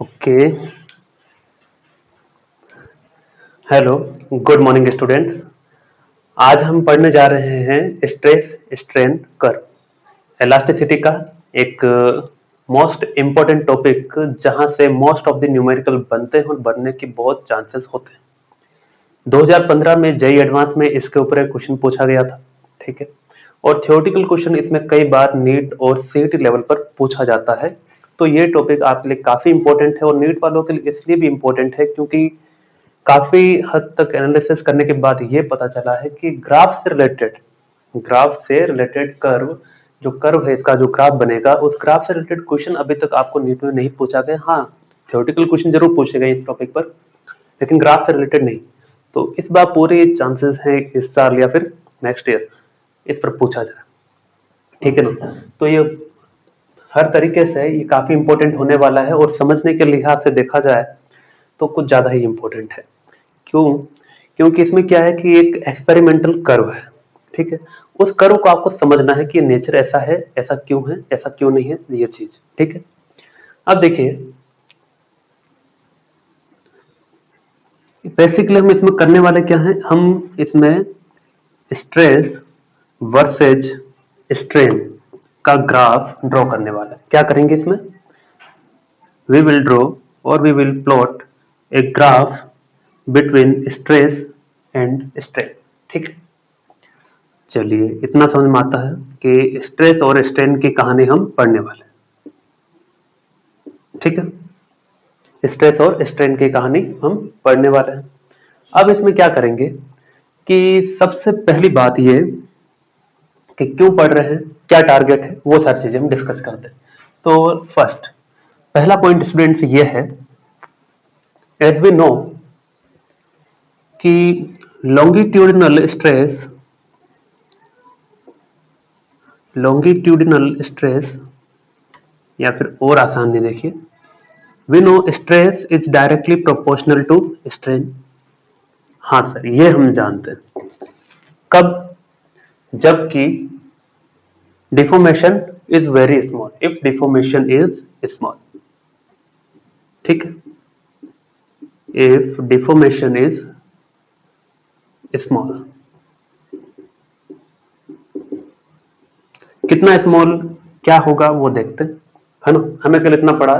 Okay. Hello, good morning students. आज हम पढ़ने जा रहे हैं स्ट्रेस स्ट्रेन कर्व, इलास्टिसिटी का एक मोस्ट इम्पोर्टेंट टॉपिक, जहां से मोस्ट ऑफ द न्यूमेरिकल बनते हैं और बनने की बहुत चांसेस होते हैं। 2015 में जेईई एडवांस में इसके ऊपर एक क्वेश्चन पूछा गया था, ठीक है। और थियोरेटिकल क्वेश्चन इसमें कई बार नीट और सीईटी लेवल पर पूछा जाता है। तो ये टॉपिक आपके लिए काफी इंपॉर्टेंट है और नीट वालों के लिए इसलिए भी इम्पोर्टेंट है क्योंकि काफी हद तक एनालिसिस करने के बाद ये पता चला है कि ग्राफ से रिलेटेड कर्व, जो कर्व है इसका जो ग्राफ बनेगा, उस ग्राफ से रिलेटेड क्वेश्चन अभी तक आपको नीट में नहीं पूछा गया। हाँ, थ्योरेटिकल क्वेश्चन जरूर पूछे गए इस टॉपिक पर, लेकिन ग्राफ से रिलेटेड नहीं। तो इस बार पूरे चांसेस हैं इस साल या फिर नेक्स्ट ईयर इस पर पूछा जाए, ठीक है ना। तो ये हर तरीके से ये काफी इंपॉर्टेंट होने वाला है और समझने के लिहाज से देखा जाए तो कुछ ज्यादा ही इंपॉर्टेंट है। क्यों? क्योंकि इसमें क्या है कि एक एक्सपेरिमेंटल कर्व है, ठीक है। उस कर्व को आपको समझना है कि नेचर ऐसा है, ऐसा क्यों है, ऐसा क्यों नहीं है, ये चीज, ठीक है। अब देखिए, बेसिकली हम इसमें करने वाले क्या है, हम इसमें स्ट्रेस वर्सेज स्ट्रेन का ग्राफ ड्रॉ करने वाला है। क्या करेंगे इसमें? वी विल ड्रॉ और we will plot a graph between stress and strain, ठीक है। चलिए, इतना समझ में आता है कि स्ट्रेस और स्ट्रेन की कहानी हम पढ़ने वाले हैं, ठीक है। स्ट्रेस और स्ट्रेन की कहानी हम पढ़ने वाले हैं। अब इसमें क्या करेंगे कि सबसे पहली बात ये कि क्यों पढ़ रहे हैं, क्या टारगेट है, वो सारी चीजें हम डिस्कस करते हैं। तो फर्स्ट, पहला पॉइंट स्टूडेंट्स ये है, एज वी नो कि लॉन्गिट्यूडिनल स्ट्रेस या फिर और आसान नहीं, देखिए, we know stress is directly proportional to strain. हाँ सर, ये हम जानते हैं। कब? जबकि deformation is very small, if deformation is small, ठीक है। इफ डिफॉर्मेशन इज स्मॉल, कितना स्मॉल क्या होगा वो देखते हैं, है ना। हमें कल इतना पढ़ा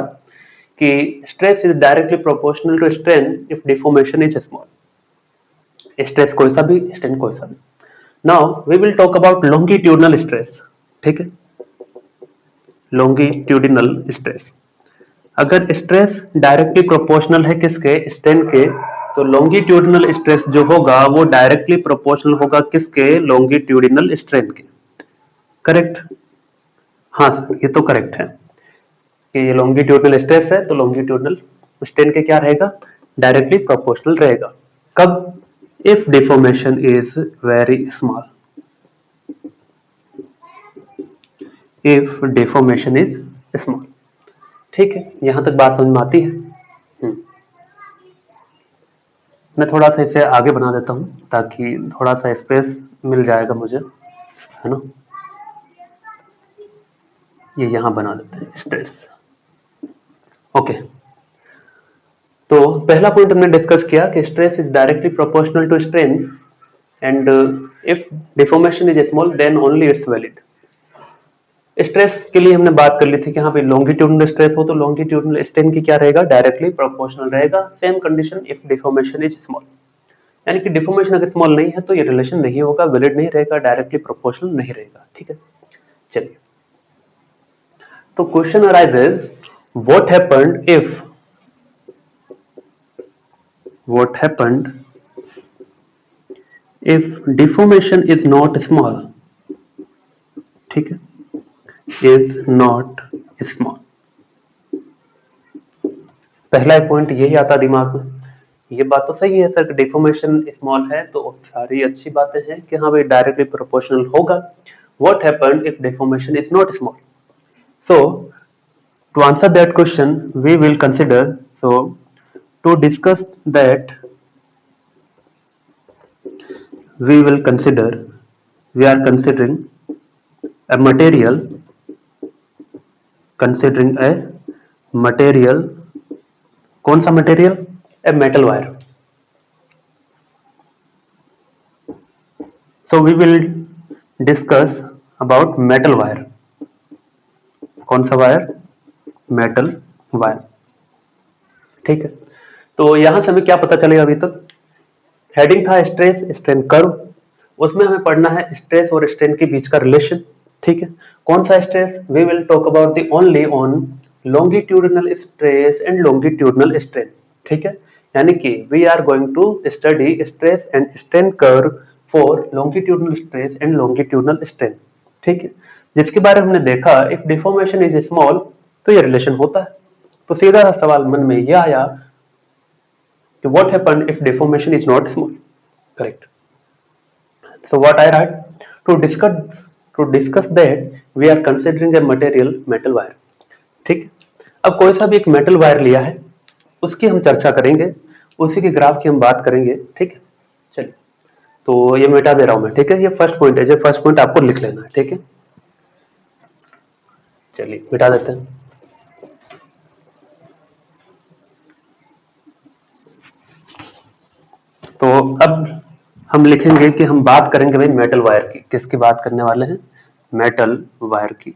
कि stress is directly proportional to strain if deformation is small. Stress कोई सा भी, स्ट्रेन कोई सा भी। Now we will talk about longitudinal stress, ठीक है। लॉन्गिट्यूडिनल स्ट्रेस, अगर स्ट्रेस डायरेक्टली प्रोपोर्शनल है किसके? स्ट्रेन के, तो लॉन्गिट्यूडिनल स्ट्रेस जो होगा वो डायरेक्टली प्रोपोर्शनल होगा किसके? लॉन्गिट्यूडिनल स्ट्रेन के। करेक्ट? हाँ सर, ये तो करेक्ट है कि ये लॉन्गिट्यूडिनल स्ट्रेस है तो लॉन्गिट्यूडिनल स्ट्रेन के क्या रहेगा? डायरेक्टली प्रोपोर्शनल रहेगा। कब? If deformation is very small, if deformation is small, ठीक है। यहां तक बात समझ में आती है। मैं थोड़ा सा इसे आगे बना देता हूं ताकि थोड़ा सा स्पेस मिल जाएगा मुझे, है ना। ये यहां बना देते हैं स्ट्रेस, ओके। तो पहला पॉइंट हमने डिस्कस किया कि stress is directly proportional to strain and if deformation is small then only it's valid. Stress के लिए हमने बात कर ली थी कि हाँ भाई, लॉन्गिट्यूडिनल स्ट्रेस हो तो लॉन्गिट्यूडिनल स्ट्रेन की क्या रहेगा? डायरेक्टली प्रोपोर्शनल रहेगा। Same condition if deformation is small, यानी कि डिफॉर्मेशन अगर स्मॉल नहीं है तो ये रिलेशन नहीं होगा, वैलिड नहीं रहेगा, डायरेक्टली प्रोपोर्शनल नहीं रहेगा, ठीक है। चलिए, तो question arises, what happened if deformation is not small, ठीक है, इज नॉट स्मॉल। पहला पॉइंट यही आता दिमाग में। ये बात तो सही है सर, डिफॉर्मेशन स्मॉल है तो सारी अच्छी बातें हैं कि हाँ भाई डायरेक्टली प्रोपोर्शनल होगा। What happened if deformation is not small? So to answer that question we will consider, so to discuss that we will consider, we are considering a material, considering a material कौन सा material? A metal wire. So we will discuss about metal wire. कौन सा wire? Metal wire. ठीक है, तो यहां से हमें क्या पता चलेगा? अभी तक हेडिंग था स्ट्रेस स्ट्रेन कर्व, उसमें हमें पढ़ना है स्ट्रेस और स्ट्रेन के बीच का रिलेशन. ठीक है, कौन सा stress? We will talk about the only on longitudinal stress and longitudinal strain. ठीक है, यानी कि we are going to study stress and strain curve for longitudinal stress and longitudinal strain. ठीक है, जिसके बारे में हमने देखा इफ डिफॉर्मेशन इज स्मॉल तो ये रिलेशन होता है. तो सीधा सा सवाल मन में यह आया कि what happened if deformation is not small? Correct. So what I write? To discuss that we are considering a material metal wire. ठीक, अब कोई सा भी एक मेटल वायर लिया है उसकी हम चर्चा करेंगे, उसी के ग्राफ की हम बात करेंगे. ठीक है, चलिए तो ये मिटा दे रहा हूं मैं. ठीक है, ये फर्स्ट पॉइंट है, जो फर्स्ट पॉइंट आपको लिख लेना है. ठीक है, चलिए मिटा देते हैं. तो अब हम लिखेंगे कि हम बात करेंगे भाई मेटल वायर की. किसकी बात करने वाले हैं? मेटल वायर की.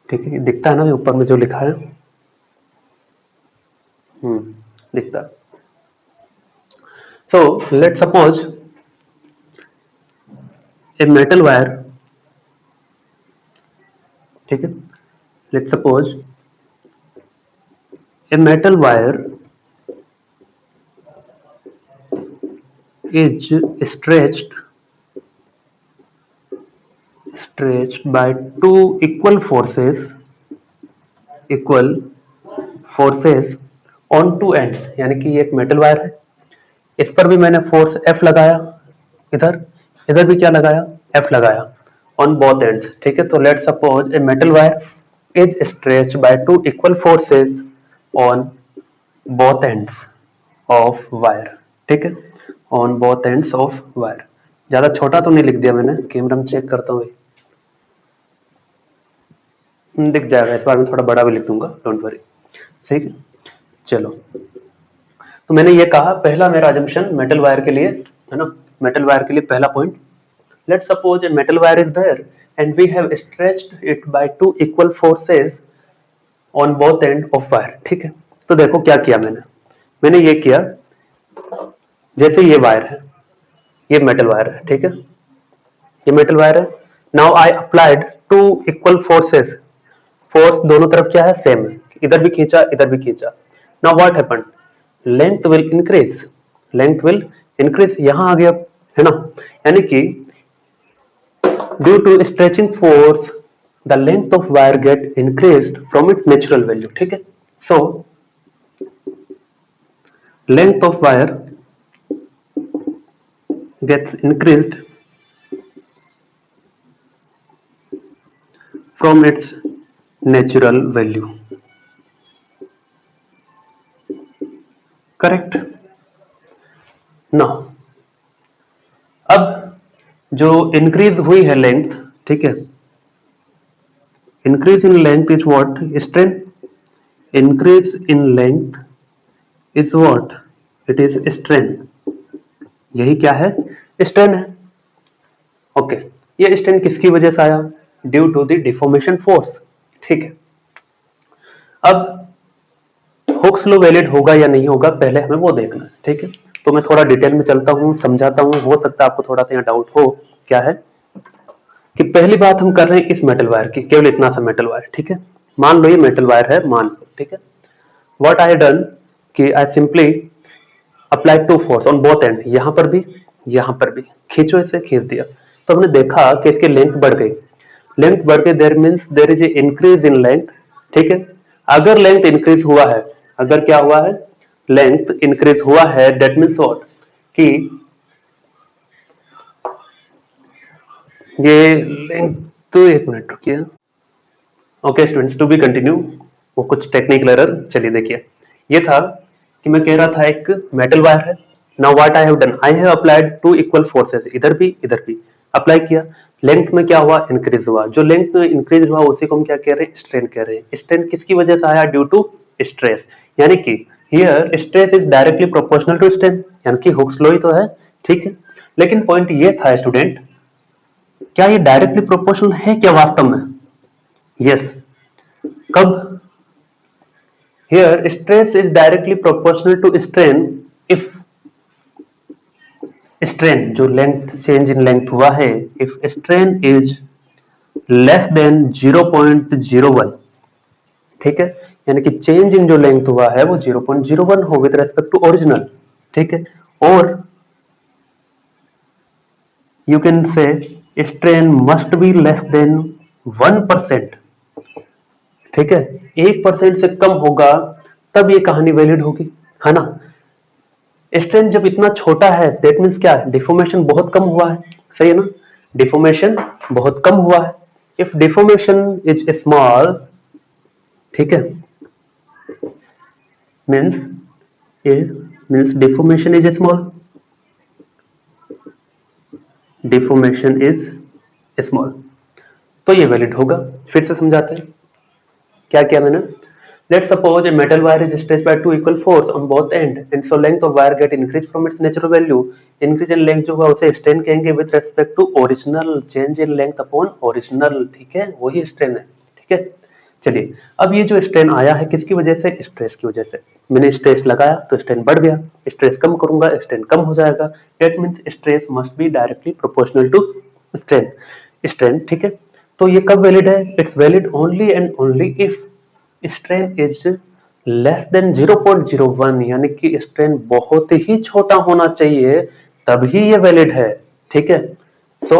ठीक है, दिखता है ना ऊपर में जो लिखा है? दिखता है. So let suppose a metal wire. ठीक है, late suppose a metal wire is stretched by two equal forces on two ends. यानी कि ये एक मेटल वायर है, इस पर भी मैंने फोर्स F लगाया, इधर भी क्या लगाया? F लगाया on both ends. ठीक है, तो late suppose a metal wire is stretched by two equal forces on both ends of wire. ठीक है, on both ends of wire. ज्यादा छोटा तो नहीं लिख दिया मैंने, कैमरा में चेक करता हूँ. दिख जाएगा, इस बार मैं थोड़ा बड़ा भी लिख दूंगा, डोंट वरी. ठीक है, चलो तो मैंने ये कहा पहला मेरा अजम्पशन मेटल वायर के लिए है ना. मेटल वायर के लिए पहला point, let suppose a metal wire is there and we have stretched it by two equal forces on both end of wire. ठीक है, तो देखो क्या किया मैंने ये किया, जैसे ये वायर है, ये मेटल वायर है. ठीक है, ये मेटल वायर है. Now I applied two equal forces. Force दोनों तरफ क्या है? सेम है, इधर भी खींचा इधर भी खींचा. Now what happened? Length will increase. यहां आ गया है ना, यानी कि due to stretching force the length of wire get increased from its natural value. ठीक है, so length of wire gets increased from its natural value. Correct? Now, अब जो इंक्रीज हुई है लेंथ, ठीक है, increase in length is what? Strain. Increase in length is what? It is strain. यही क्या है? स्ट्रेन है. ओके, ये स्ट्रेन किसकी वजह से आया? Due to the deformation force. ठीक है, अब हुक्स लॉ वैलिड होगा या नहीं होगा पहले हमें वो देखना है. ठीक है, तो मैं थोड़ा डिटेल में चलता हूँ, समझाता हूँ. हो सकता है आपको थोड़ा सा यहाँ डाउट हो. क्या है कि पहली बात हम कर रहे हैं इस मेटल वायर की, केवल इतना सा मेटल वायर. ठीक है, मान लो ये मेटल वायर है, मान लो. ठीक है, व्हाट आई डन कि I simply apply two force on both end. यहां पर भी खींचो, इसे खींच दिया तो हमने देखा कि इसकी लेंथ बढ़ गई. There means there is a increase in length. ठीक है, अगर लेंथ इंक्रीज हुआ है, अगर क्या हुआ है? लेंथ इंक्रीज हुआ है, दैट मींस व्हाट कि ये लेंथ, तो एक मिनट रुकिए. Okay students, to be continue. वो कुछ टेक्निकल एरर. चलिए देखिए, ये था कि मैं कह रहा था एक मेटल वायर है. Now what I have done? I have applied two equal forces, इधर भी अप्लाई किया. लेंथ में क्या हुआ, इंक्रीज हुआ। जो लेंथ में इंक्रीज हुआ उसी को हम क्या कह रहे हैं, स्ट्रेन कह रहे हैं। स्ट्रेन किसकी वजह से आया, ड्यू टू स्ट्रेस, यानी कि here stress is directly proportional to strain, यानी कि हुक्स लॉ ही तो है, ठीक है। लेकिन पॉइंट ये था स्टूडेंट, क्या ये डायरेक्टली प्रोपोर्शनल है क्या वास्तव में? यस। कब? Here stress is directly proportional to strain if strain, जो लेंथ चेंज इन लेंथ हुआ है, if strain is less than 0.01, ठीक है, यानी कि चेंज इन जो लेंथ हुआ है वो 0.01 हो विद रेस्पेक्ट टू ओरिजिनल, ठीक है। और you can say strain must be less than 1%, ठीक है, 1% से कम होगा तब ये कहानी वैलिड होगी, है ना। स्ट्रेन जब इतना छोटा है दैट मीन्स क्या है, डिफॉर्मेशन बहुत कम हुआ है, सही है ना, डिफॉर्मेशन बहुत कम हुआ है। इफ डिफॉर्मेशन इज स्मॉल, ठीक है, means deformation is small, deformation is small, तो ये वैलिड होगा। फिर से समझाते हैं क्या किया मैंने। Let's suppose a metal wire is stretched by 2 equal force on both end, and so length of wire get increased from its natural value. Increase in length जो हुआ उसे strain कहेंगे with respect to original, change in length upon original, ठीक है, वही strain है, ठीक है। चलिए, अब ये जो strain आया है किसकी वजह से, स्ट्रेस की वजह से। मैंने स्ट्रेस लगाया तो strain बढ़ गया, स्ट्रेस कम करूंगा strain कम हो जाएगा, that means stress must be directly proportional to strain, ठीक है। तो ये कब वैलिड है, it's valid only and only if strain is less than 0.01, यानी कि स्ट्रेन बहुत ही छोटा होना चाहिए तभी ये वैलिड है, ठीक है। सो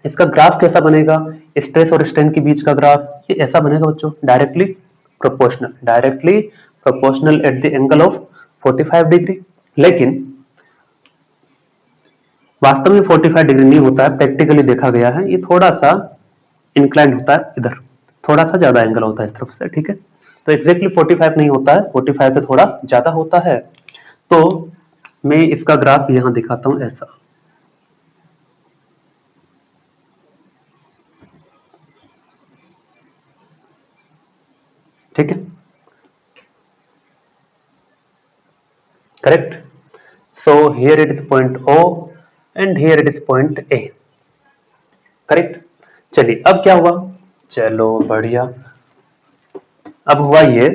इसका ग्राफ कैसा बनेगा, स्ट्रेस और स्ट्रेन के बीच का ग्राफ ये ऐसा बनेगा बच्चों, directly proportional at the angle of 45 degree. लेकिन वास्तव में 45 डिग्री नहीं होता है, प्रैक्टिकली देखा गया है, ये थोड़ा सा इंक्लाइन होता है, इधर थोड़ा सा ज्यादा एंगल होता है इस तरफ से, ठीक है। तो एग्जैक्टली 45 नहीं होता है, 45 से थोड़ा ज्यादा होता है। तो मैं इसका ग्राफ यहां दिखाता हूं ऐसा, ठीक है, correct. So here it is point O and here it is point A, correct. चलिए अब क्या हुआ, चलो बढ़िया, अब हुआ ये,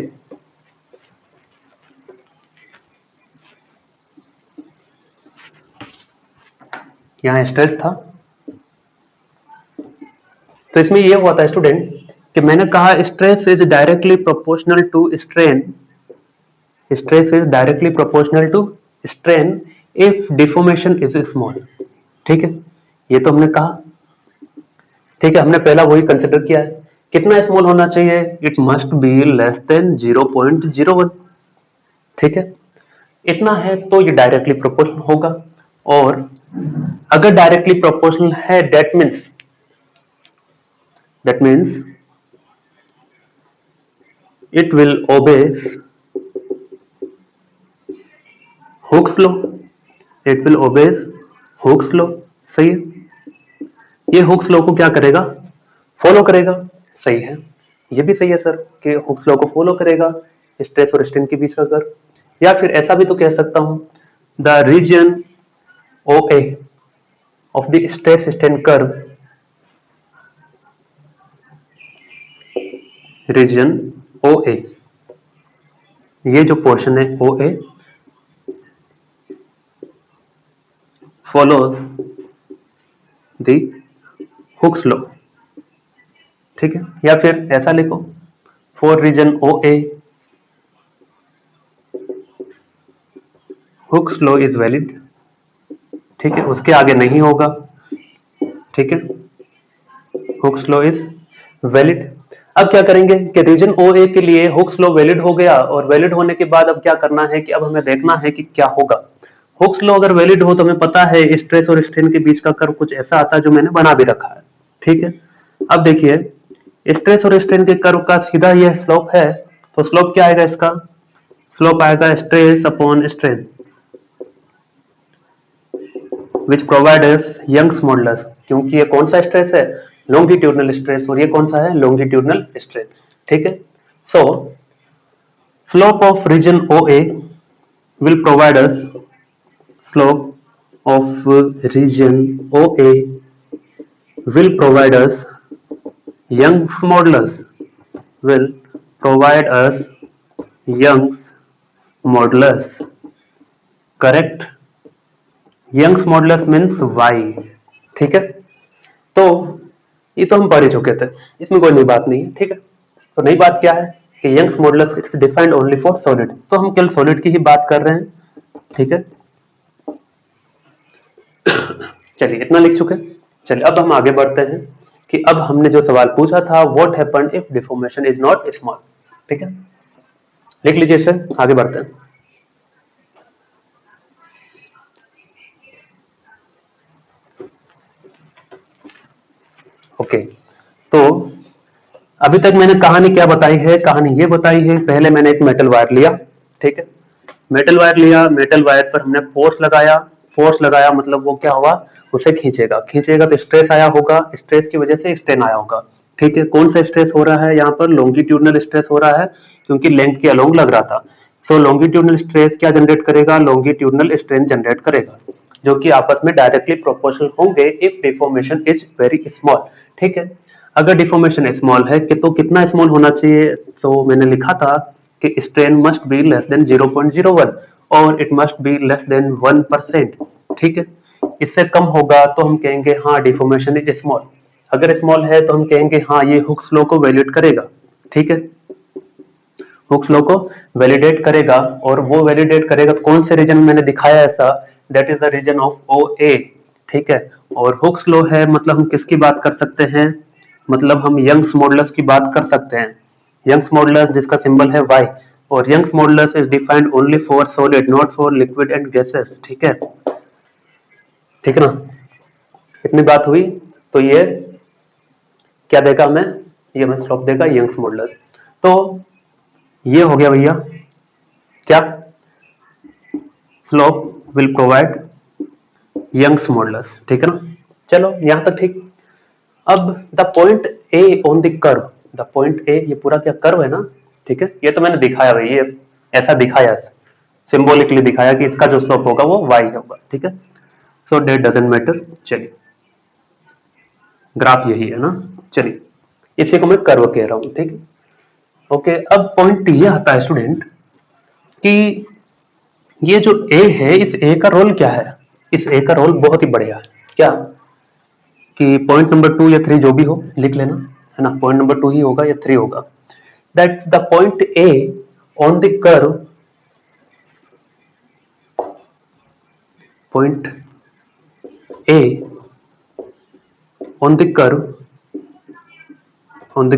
यहां स्ट्रेस था, तो इसमें ये हुआ था स्टूडेंट कि मैंने कहा stress is directly proportional to strain, stress is directly proportional to strain if deformation is small, ठीक है, ये तो हमने कहा, ठीक है, हमने पहला वही कंसिडर किया है, कितना स्मॉल होना चाहिए, it must be less than 0.01, ठीक है, इतना है तो ये डायरेक्टली प्रोपोर्शनल होगा। और अगर डायरेक्टली प्रोपोर्शनल है that means it will obey Hooke's law, it will obeys Hooke's law, सही है, ये हुक्स लॉ को क्या करेगा, फॉलो करेगा, सही है, ये भी सही है सर कि हुक्स लॉ को फॉलो करेगा स्ट्रेस और स्ट्रेन के बीच का कर्व। या फिर ऐसा भी तो कह सकता हूं, the region OA of the stress strain curve, region OA, ये जो पोर्शन है OA follows the Hooke's law, ठीक है। या फिर ऐसा लिखो, for region OA Hooke's law is valid, ठीक है, उसके आगे नहीं होगा, ठीक है, हुक्स लॉ इज वैलिड। अब क्या करेंगे कि रीजन OA के लिए हुक्स लॉ वैलिड हो गया, और वैलिड होने के बाद अब क्या करना है कि अब हमें देखना है कि क्या होगा। हुक्स लॉ अगर वैलिड हो तो हमें पता है स्ट्रेस और स्ट्रेन के बीच का कर्व कुछ ऐसा आता है जो मैंने बना भी रखा है, ठीक है। अब देखिए स्ट्रेस और स्ट्रेन के कर्व का सीधा यह स्लोप है, तो स्लोप क्या आएगा, इसका स्लोप आएगा stress upon strain which provides Young's modulus, क्योंकि ये कौन सा स्ट्रेस है, लॉन्गिट्यूडनल स्ट्रेस, और ये कौन सा है, लॉन्गिट्यूडनल स्ट्रेस। ठीक है, so slope of region OA will provide us slope of region OA will provide us Young's modulus will provide us Young's modulus, correct? Young's modulus means y, ठीक है। तो ये तो हम पढ़ ही चुके थे, इसमें कोई नई बात नहीं है, ठीक है। तो नई बात क्या है कि Young's modulus it's defined only for solid, तो हम केवल सॉलिड की ही बात कर रहे हैं, ठीक है। चलिए इतना लिख चुके। चलिए अब हम आगे बढ़ते हैं कि अब हमने जो सवाल पूछा था, what happened if deformation is not small, ठीक है। लिख लीजिए इसे, आगे बढ़ते हैं। ओके, तो अभी तक मैंने कहानी क्या बताई है, कहानी ये बताई है, पहले मैंने एक मेटल वायर लिया, ठीक है। मेटल वायर लिया, मेटल वायर पर हमने फोर्स लगाया, फोर्स लगाया मतलब वो क्या हुआ, उसे खींचेगा, खींचेगा तो स्ट्रेस आया होगा, स्ट्रेस की वजह से स्ट्रेन आया होगा, ठीक है। कौन सा स्ट्रेस हो रहा है यहाँ पर, लॉन्गिट्यूडनल स्ट्रेस हो रहा है, क्योंकि लेंथ के अलोंग लग रहा था। सो लॉन्गिट्यूडनल स्ट्रेस क्या जनरेट करेगा, लॉन्गिट्यूडनल स्ट्रेन जनरेट करेगा, जो कि आपस में डायरेक्टली प्रोपोर्शनल होंगे if deformation is very small, ठीक है। अगर डिफॉर्मेशन स्मॉल है कि तो कितना स्मॉल होना चाहिए, तो मैंने लिखा था कि strain must be less than 0.01 और it must be less than 1%, ठीक है। इससे कम होगा तो हम कहेंगे हाँ डिफॉर्मेशन इज स्मॉल, अगर स्मॉल है तो हम कहेंगे हाँ ये हुक्स लॉ को वैलिडेट करेगा, ठीक है। हुक्स लॉ को वैलिडेट करेगा, और वो वैलिडेट करेगा तो कौन से रीजन में मैंने दिखाया ऐसा, that is the region of OA, ठीक है। और हुक्स लॉ है मतलब हम किसकी बात कर सकते हैं, मतलब हम यंग्स मॉडुलस की बात कर सकते हैं, यंग्स मॉडुलस जिसका सिंबल है Y, और Young's modulus is defined only for solid not for liquid and gases, ठीक है, ठीक है ना। इतनी बात हुई, तो ये क्या देगा हमें, ये हमें स्लोप देगा यंग्स मॉडुलस। तो ये हो गया भैया क्या, slope will provide Young's modulus, ठीक है ना। चलो यहां तक ठीक। अब the point A on the curve, the point A, ये पूरा क्या कर्व है ना, ठीक है। ये तो मैंने दिखाया भाई, ये ऐसा दिखाया, सिंबॉलिकली दिखाया कि इसका जो स्लोप होगा वो y होगा, ठीक है। सो डेट डजंट मैटर। चलिए ग्राफ यही है ना, चलिए इसी को मैं कर्व कह रहा हूं, ठीक है। ओके, अब पॉइंट ये आता है स्टूडेंट कि ये जो ए है, इस ए का रोल क्या है, इस ए का रोल बहुत ही बढ़िया है, क्या कि पॉइंट नंबर 2 या 3 जो भी हो लिख लेना, है ना, पॉइंट नंबर 2 ही होगा या 3 होगा, that the point A on the curve, point A on the curve, on the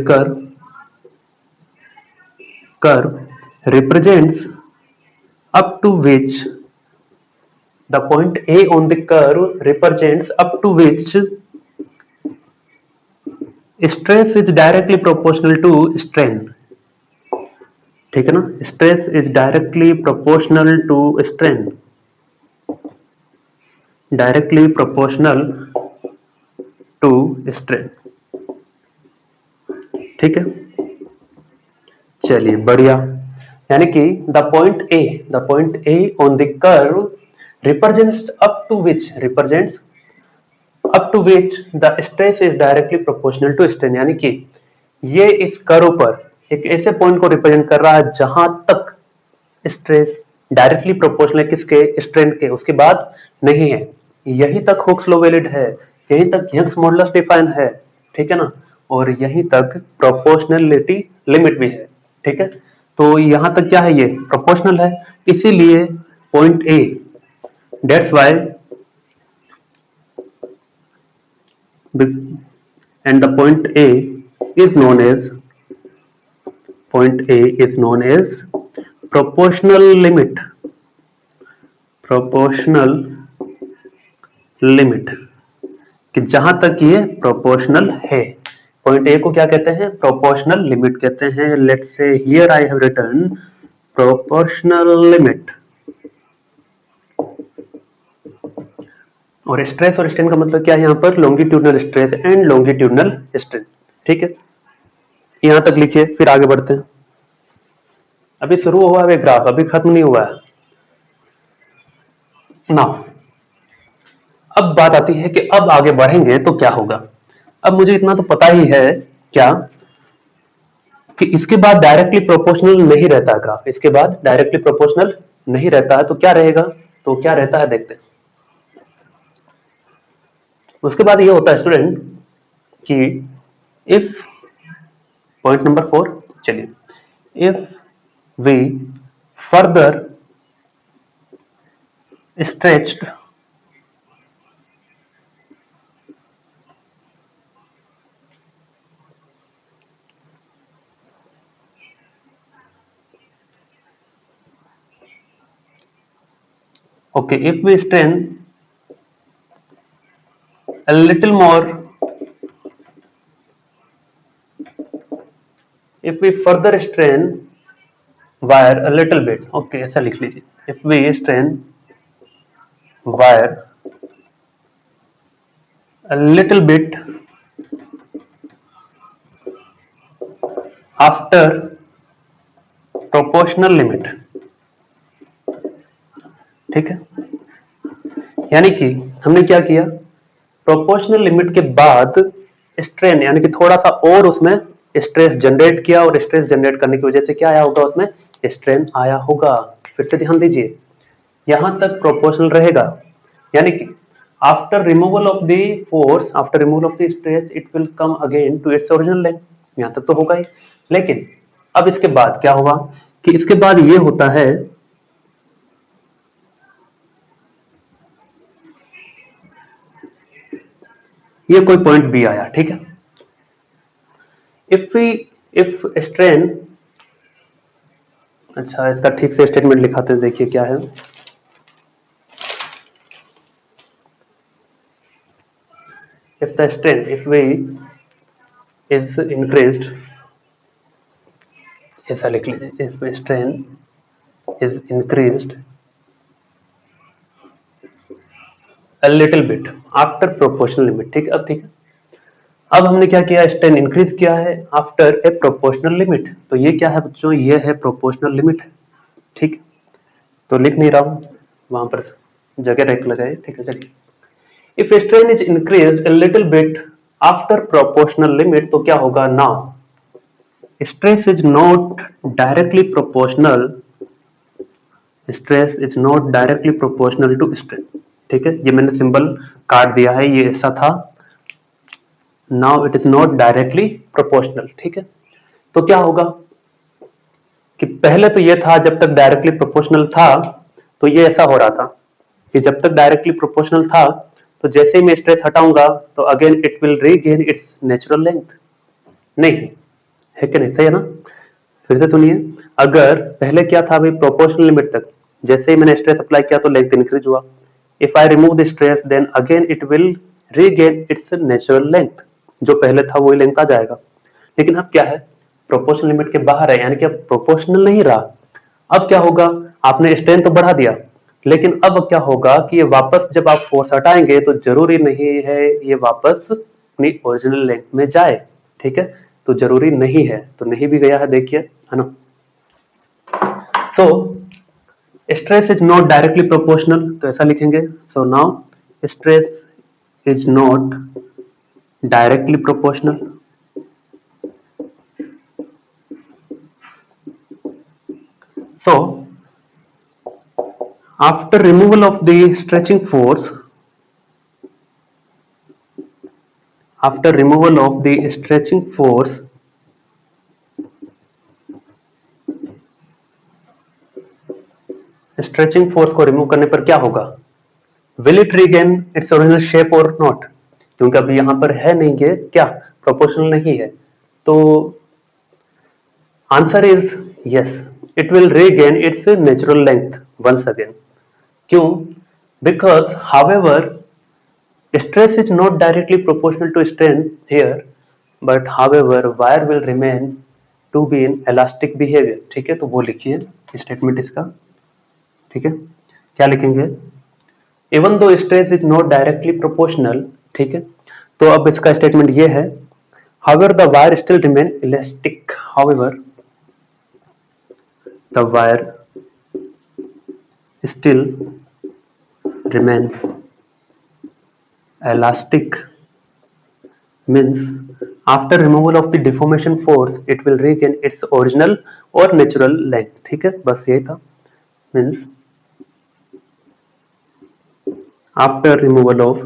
curve represents up to which, the point A on the curve represents up to which stress is directly proportional to strain, ठीक है ना, stress is directly proportional to strain, directly proportional to strain, ठीक है। चलिए बढ़िया, यानी कि the point A on the curve represents up to which, represents up to which the stress is directly proportional to strain, यानी कि ये इस कर्व पर एक ऐसे पॉइंट को रिप्रेजेंट कर रहा है जहां तक स्ट्रेस डायरेक्टली प्रोपोर्शनल है किसके, स्ट्रेन के, उसके बाद नहीं है। यहीं तक हुक्स लॉ वैलिड है, यहीं तक यंग्स मॉडुलस डिफाइन है, ठीक है ना, और यहीं तक प्रोपोर्शनलिटी लिमिट भी है, ठीक है। तो यहां तक क्या है, ये प्रोपोर्शनल है, इसीलिए point A, that's why and the point A is known as, point A is known as proportional limit, proportional limit, कि जहां तक ये प्रोपोर्शनल है, पॉइंट ए को क्या कहते हैं, प्रोपोर्शनल लिमिट कहते हैं। Let's say here I have written proportional limit, और स्ट्रेस और स्ट्रेन का मतलब क्या है यहाँ पर, longitudinal stress and longitudinal strain. ठीक है, यहां तक लिखिए, फिर आगे बढ़ते हैं। अभी शुरू हुआ है ग्राफ, अभी खत्म नहीं हुआ है ना। अब बात आती है कि अब आगे बढ़ेंगे तो क्या होगा। अब मुझे इतना तो पता ही है क्या, कि इसके बाद डायरेक्टली प्रोपोर्शनल नहीं रहता ग्राफ, इसके बाद डायरेक्टली प्रोपोर्शनल नहीं रहता है, तो क्या रहेगा, तो क्या रहता है देखते हैं। उसके बाद ये होता है स्टूडेंट कि इफ, पॉइंट नंबर 4, चलिए, if we further stretched okay, if we strain a little more, if we further strain wire a little bit, okay, ऐसा लिख लीजिए, if we strain wire a little bit after proportional limit, ठीक है, यानी कि हमने क्या किया, प्रोपोर्शनल लिमिट के बाद स्ट्रेन यानी कि थोड़ा सा और उसमें स्ट्रेस जनरेट किया, और स्ट्रेस जनरेट करने की वजह से क्या आया होगा, उसमें स्ट्रेन आया होगा। फिर से ध्यान दीजिए, यहां तक प्रोपोर्शनल रहेगा, यानी कि after removal of the force, after removal of the stress, it will come again to its original length, यहां तक तो होगा ही। लेकिन अब इसके बाद क्या होगा, कि इसके बाद ये होता है, ये कोई पॉइंट बी आया, ठीक है। इफ स्ट्रेन, अच्छा इसका ठीक से स्टेटमेंट लिखाते हैं, देखिए क्या है। If the strain, if V is increased, ऐसा लिख लीजिए, if strain is increased a little bit after proportional limit, ठीक है। अब ठीक है, अब हमने क्या किया, स्ट्रेन इंक्रीज किया है आफ्टर ए प्रोपोर्शनल लिमिट, तो ये क्या है बच्चों, ये है प्रोपोर्शनल लिमिट, ठीक। तो लिख नहीं रहा हूं, वहां पर जगह रख लगाए, ठीक है। चलिए, if strain is increase a little bit after proportional limit, तो क्या होगा, now stress is not directly proportional, stress is not directly proportional to strain, ठीक है। ये मैंने सिंबल काट दिया है, ये ऐसा था, now it is not directly proportional, ठीक है। तो क्या होगा कि पहले तो ये था, जब तक डायरेक्टली प्रोपोर्शनल था तो ये ऐसा हो रहा था कि जब तक डायरेक्टली प्रोपोर्शनल था तो जैसे ही मैं स्ट्रेस हटाऊंगा तो again it will regain its natural length, नहीं है कि नहीं, सही है ना। फिर से सुनिए, अगर पहले क्या था भाई, प्रोपोर्शनल लिमिट तक जैसे ही मैंने स्ट्रेस अप्लाई किया तो लेंथ इंक्रीज हुआ, if I remove the stress then again it will regain its natural length, जो पहले था वही लेंथ आ जाएगा। लेकिन अब क्या है, प्रोपोर्शनल लिमिट के बाहर है, यानी कि अब प्रोपोर्शनल नहीं रहा। अब क्या होगा, आपने स्ट्रेंथ तो बढ़ा दिया, लेकिन अब क्या होगा कि ये वापस जब आप फोर्स हटाएंगे तो जरूरी नहीं है ये वापस अपनी ओरिजिनल लेंथ में जाए, ठीक है। तो जरूरी नहीं है, तो नहीं भी गया है, देखिए, है ना। तो stress is not directly proportional, तो ऐसा लिखेंगे, so now stress is not directly proportional, so after removal of the stretching force, after removal of the stretching force, stretching force को रिमूव करने पर क्या होगा, will it regain its original shape और not, क्योंकि अभी यहां पर है नहीं, ये क्या प्रोपोर्शनल नहीं है, तो answer is yes, it will regain its natural length once again. क्यों, because however stress is not directly proportional to strain here, but however wire will remain to be in elastic behavior, ठीक है। तो वो लिखिए statement इसका, ठीक है। क्या लिखेंगे, even though stress is not directly proportional, ठीक है। तो अब इसका स्टेटमेंट ये है, however the wire still remain elastic, however the wire still remains elastic, means after removal of the deformation force it will regain its original or natural length, ठीक है, बस यही था। means after removal of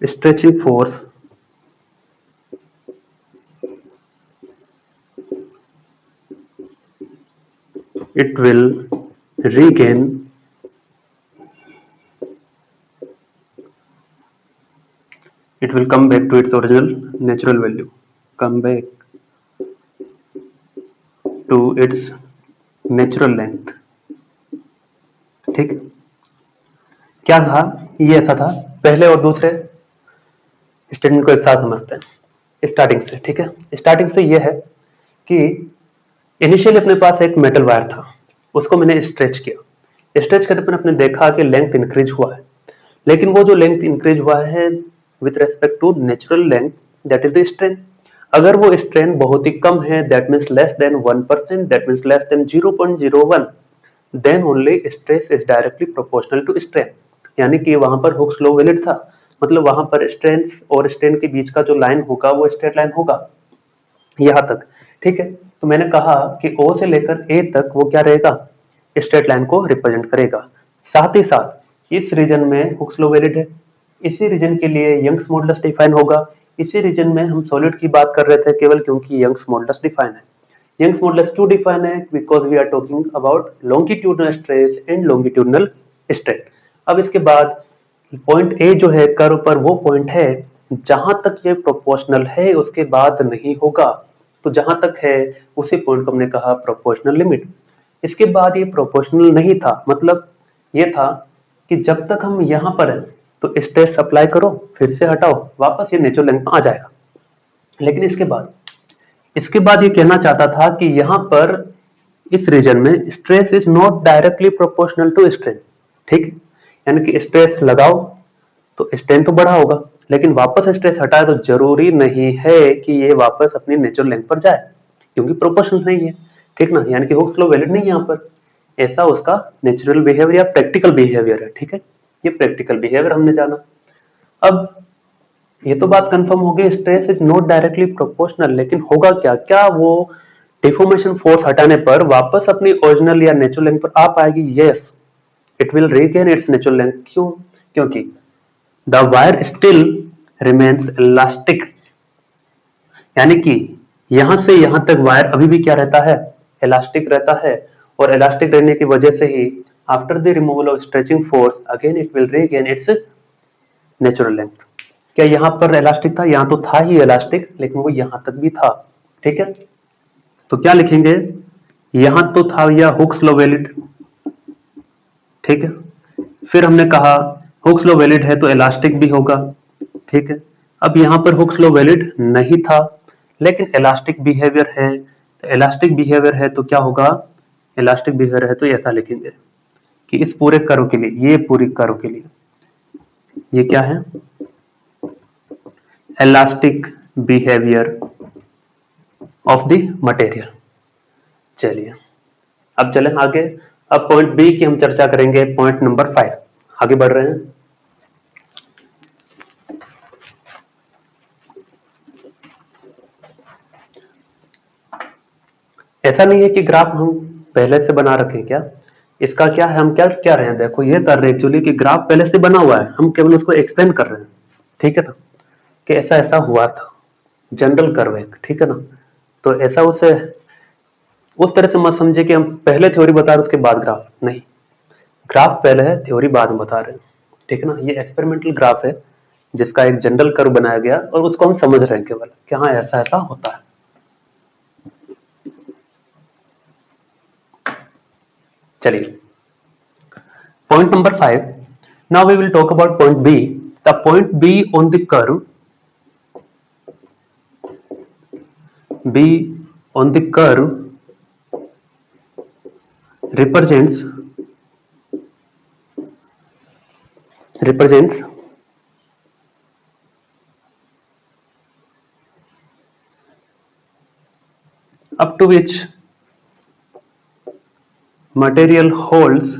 stretching force it will regain it will come back to its original natural value, come back to its natural length, ठीक। क्या था, ये ऐसा था। पहले और दूसरे स्टेटमेंट को एक साथ समझते हैं स्टार्टिंग से, ठीक है। स्टार्टिंग से ये है कि इनिशियली अपने पास एक मेटल वायर था, उसको मैंने स्ट्रेच किया। स्ट्रेच करने पर आपने देखा कि लेंथ इंक्रीज हुआ है, लेकिन वो जो लेंथ इंक्रीज हुआ है with respect to natural length, that is the strain. अगर वो स्ट्रेन बहुत ही कम है, that means less than 1%, that means less than 0.01, then only stress is directly proportional to strain. यानी कि वहां पर हुक्स लॉ वैलिड था, मतलब वहां पर स्ट्रेन और स्ट्रेन के बीच का जो लाइन होगा वो स्ट्रेट लाइन होगा, यहां तक, ठीक है। तो मैंने कहा कि O से लेकर A तक वो क्या रहेगा, स्ट्रेट लाइन को रिप्रेजेंट करेगा। साथ ही साथ इस रीजन में हुक्स लॉ वैलिड है, इसी रीजन के लिए यंग्स मॉडुलस डिफाइन होगा। इसी रीजन में हम सॉलिड की बात कर रहे थे केवल क्योंकि यंग्स मॉडुलस डिफाइन है। यंग्स मॉडुलस क्यों डिफाइन है, because we are talking about longitudinal stress and longitudinal strain. अब इसके बाद पॉइंट ए जो है कर्व पर, वो पॉइंट है जहां तक ये प्रोपोर्शनल है उसके बाद नहीं होगा। तो जहां तक है उसी पॉइंट को हमने कहा प्रोपोर्शनल लिमिट। इसके बाद ये प्रोपोर्शनल नहीं था, मतलब ये था कि जब तक हम यहां पर है तो स्ट्रेस अप्लाई करो, फिर से हटाओ, वापस ये नेचुरल लेंथ में आ जाएगा। लेकिन इसके बाद ये कहना चाहता था कि यहां पर इस रीजन में stress is not directly proportional to strain, ठीक। यानी कि स्ट्रेस लगाओ तो स्ट्रेन तो बढ़ा होगा, लेकिन वापस स्ट्रेस हटाए तो जरूरी नहीं है कि ये वापस अपनी नेचुरल लेंथ पर जाए, क्योंकि प्रोपोर्शनल नहीं है, ठीक ना। यानी कि हुक्स लॉ वैलिड नहीं है यहाँ पर, ऐसा उसका नेचुरल बिहेवियर या प्रैक्टिकल बिहेवियर है, ठीक है। ये प्रैक्टिकल बिहेवियर हमने जाना। अब ये तो बात कंफर्म हो गई, stress is not directly proportional, लेकिन होगा क्या, क्या वो डिफॉर्मेशन फोर्स हटाने पर वापस अपनी ओरिजिनल या नेचुरल लेंथ पर आ पाएगी? Yes, it will regain its natural length. क्यों? क्योंकि the wire still remains elastic, यानी कि यहां से यहां तक वायर अभी भी क्या रहता है, इलास्टिक रहता है। और इलास्टिक रहने की वजह से ही after the removal of stretching force again it will regain its natural length. क्या यहाँ पर इलास्टिक था? यहाँ तो था ही इलास्टिक, लेकिन वो यहाँ तक भी था, ठीक है। तो क्या लिखेंगे, यहां तो था यह हुक्स लॉ वैलिड, ठीक है। फिर हमने कहा हुक्स लॉ वैलिड है तो इलास्टिक भी होगा, ठीक है। अब यहां पर हुक्स लॉ वैलिड नहीं था, लेकिन इलास्टिक बिहेवियर है, तो इलास्टिक बिहेवियर है तो क्या होगा, इलास्टिक बिहेवियर है तो ऐसा लिखेंगे कि इस पूरे कर्व के लिए, ये पूरी कर्व के लिए ये क्या है, elastic behaviour of the material. चलिए अब चलें आगे। अब पॉइंट बी की हम चर्चा करेंगे, पॉइंट नंबर 5। आगे बढ़ रहे हैं। ऐसा नहीं है कि ग्राफ हम पहले से बना रखें, क्या इसका क्या है, हम क्या क्या रहे हैं, देखो ये कर रहे हैं एक्चुअली कि ग्राफ पहले से बना हुआ है, हम केवल उसको एक्सप्लेन कर रहे हैं, ठीक है ना, कि ऐसा ऐसा हुआ था, जनरल कर्व एक, ठीक है ना। तो ऐसा उसे उस तरह से मत समझे कि हम पहले थ्योरी बता रहे उसके बाद ग्राफ, नहीं, ग्राफ पहले है, थ्योरी बाद में बता रहे हैं, ठीक है ना। ये एक्सपेरिमेंटल ग्राफ है जिसका एक जनरल कर्व बनाया गया और उसको हम समझ रहे हैं केवल कि हाँ ऐसा ऐसा होता है। चलिए point number 5. Now we will talk about point B. The point B on the curve, B on the curve represents represents up to which material holds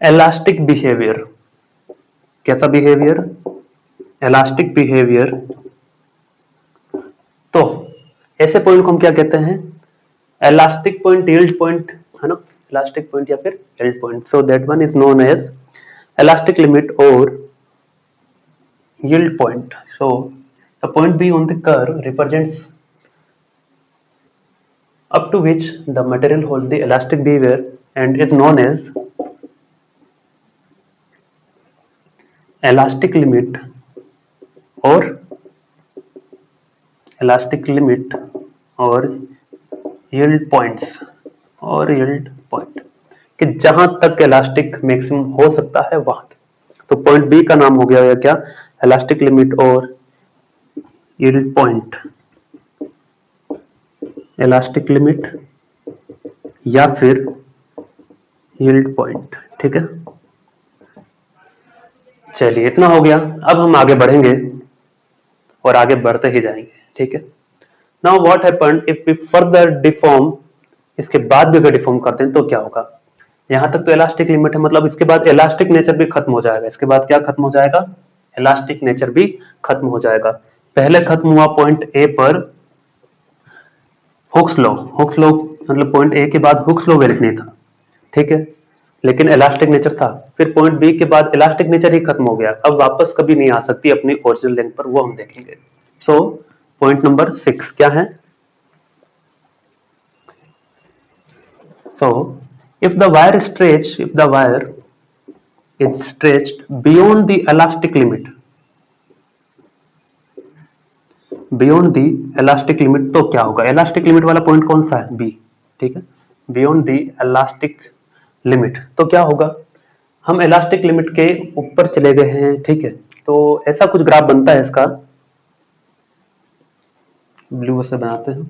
elastic behavior. कैसा बिहेवियर? elastic behavior. तो ऐसे point को हम क्या कहते हैं? elastic point, yield point, है ना? elastic point या फिर yield point. So that one is known as elastic limit or yield point. So the point B on the curve represents up to which the material holds the elastic behavior and is known as elastic limit or yield points और yield point कि जहां तक elastic maximum हो सकता है वहां तक. तो पॉइंट बी का नाम हो गया क्या? elastic limit और yield point. elastic limit या फिर yield point. ठीक है, चलिए इतना हो गया. अब हम आगे बढ़ेंगे और आगे बढ़ते ही जाएंगे. ठीक है. Now what happened if we further deform, इसके बाद भी अगर डिफॉर्म करते हैं तो क्या होगा? यहां तक तो इलास्टिक लिमिट है, मतलब इसके बाद इलास्टिक नेचर भी खत्म हो जाएगा. इसके बाद क्या खत्म हो जाएगा? इलास्टिक नेचर भी खत्म हो जाएगा. पहले खत्म हुआ पॉइंट ए पर हुक्स लॉ. हुक्स लॉ मतलब पॉइंट ए के बाद हुक्स लॉ वैलिड नहीं था. ठीक है, लेकिन इलास्टिक नेचर था. फिर पॉइंट बी के बाद इलास्टिक नेचर ही खत्म हो गया. अब वापस कभी नहीं आ सकती अपनी ओरिजिनल लेंथ पर, वो हम देखेंगे. सो पॉइंट नंबर 6 क्या है? So if the wire is stretched beyond the elastic limit, तो क्या होगा? इलास्टिक लिमिट वाला पॉइंट कौन सा है? बी. ठीक है, बियॉन्ड द इलास्टिक लिमिट तो क्या होगा? हम इलास्टिक लिमिट के ऊपर चले गए हैं. ठीक है, तो ऐसा कुछ ग्राफ बनता है. इसका ब्लू से बनाते हैं.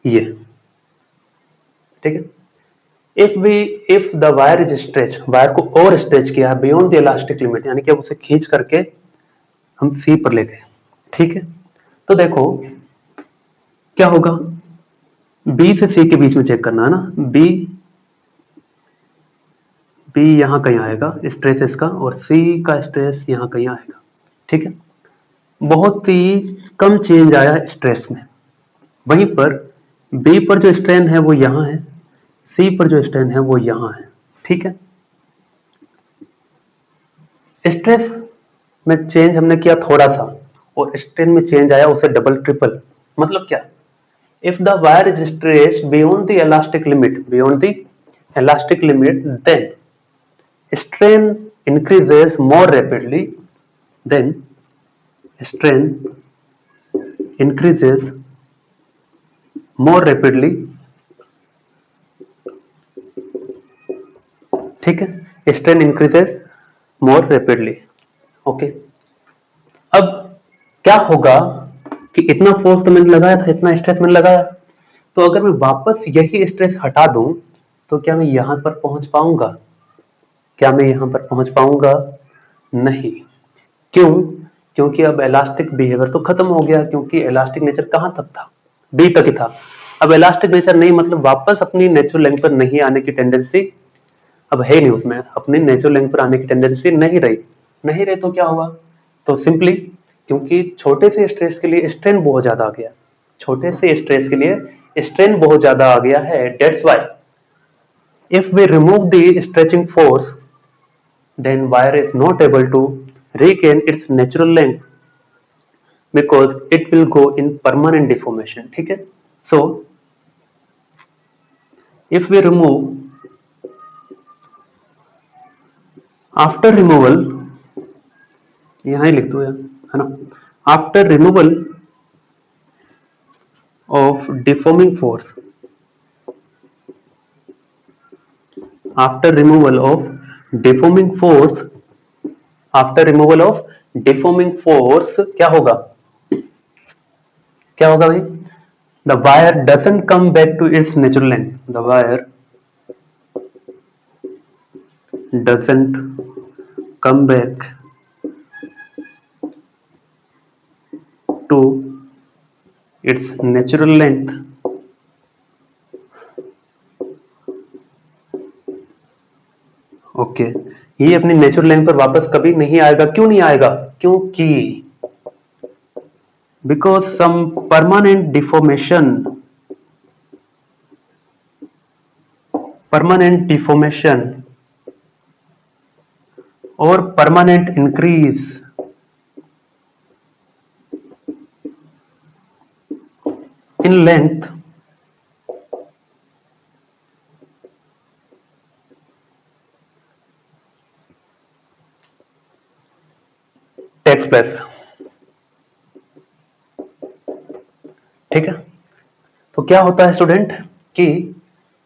ये ठीक है. If the wire is stretch, wire को और स्ट्रेच किया है बियॉन्ड द इलास्टिक लिमिट, यानी कि अब उसे खींच करके हम सी पर ले गए. ठीक है, तो देखो क्या होगा? बी से सी के बीच में चेक करना है ना. बी यहां कहीं आएगा स्ट्रेस इसका, और सी का स्ट्रेस यहां कहीं आएगा. ठीक है, बहुत ही कम चेंज आया स्ट्रेस में. वहीं पर बी पर जो स्ट्रेन है वो यहां है, सी पर जो स्ट्रेन है वो यहां है. ठीक है, स्ट्रेस में चेंज हमने किया थोड़ा सा और स्ट्रेन में चेंज आया उसे डबल ट्रिपल. मतलब क्या? If the wire is stretched beyond the elastic limit then strain increases more rapidly, then strain increases more rapidly. ठीक है, strain increases more rapidly. Okay, अब क्या होगा कि इतना फोर्स तो मैंने लगाया था, इतना स्ट्रेस मैंने लगाया, तो अगर मैं वापस यही स्ट्रेस हटा दूं तो क्या मैं यहां पर पहुंच पाऊंगा? नहीं. क्यों? क्योंकि अब इलास्टिक बिहेवियर तो खत्म हो गया, क्योंकि इलास्टिक नेचर कहां तक था? बी तक ही था. अब इलास्टिक नेचर नहीं, मतलब वापस अपनी नेचुरल लेंथ पर नहीं आने की टेंडेंसी अब है नहीं, उसमें अपनी नेचुरल लेंथ पर आने की टेंडेंसी नहीं रही. तो क्या होगा? तो सिंपली क्योंकि छोटे से स्ट्रेस के लिए स्ट्रेन बहुत ज्यादा आ गया है. That's why if we remove the stretching force, then wire is not able to regain its natural length because it will go in permanent deformation. ठीक है, so if we remove, after removal, यहां ही लिख दो यार, है ना. after removal of deforming force, after removal of deforming force deforming force क्या होगा, क्या होगा भाई, the wire doesn't come back to its natural length, the wire doesn't come back to its natural length okay ये अपनी natural length पर वापस कभी नहीं आएगा, क्यों नहीं आएगा, क्योंकि बिकॉज सम परमानेंट डिफॉर्मेशन और permanent increase in length takes place। ठीक है, तो क्या होता है स्टूडेंट कि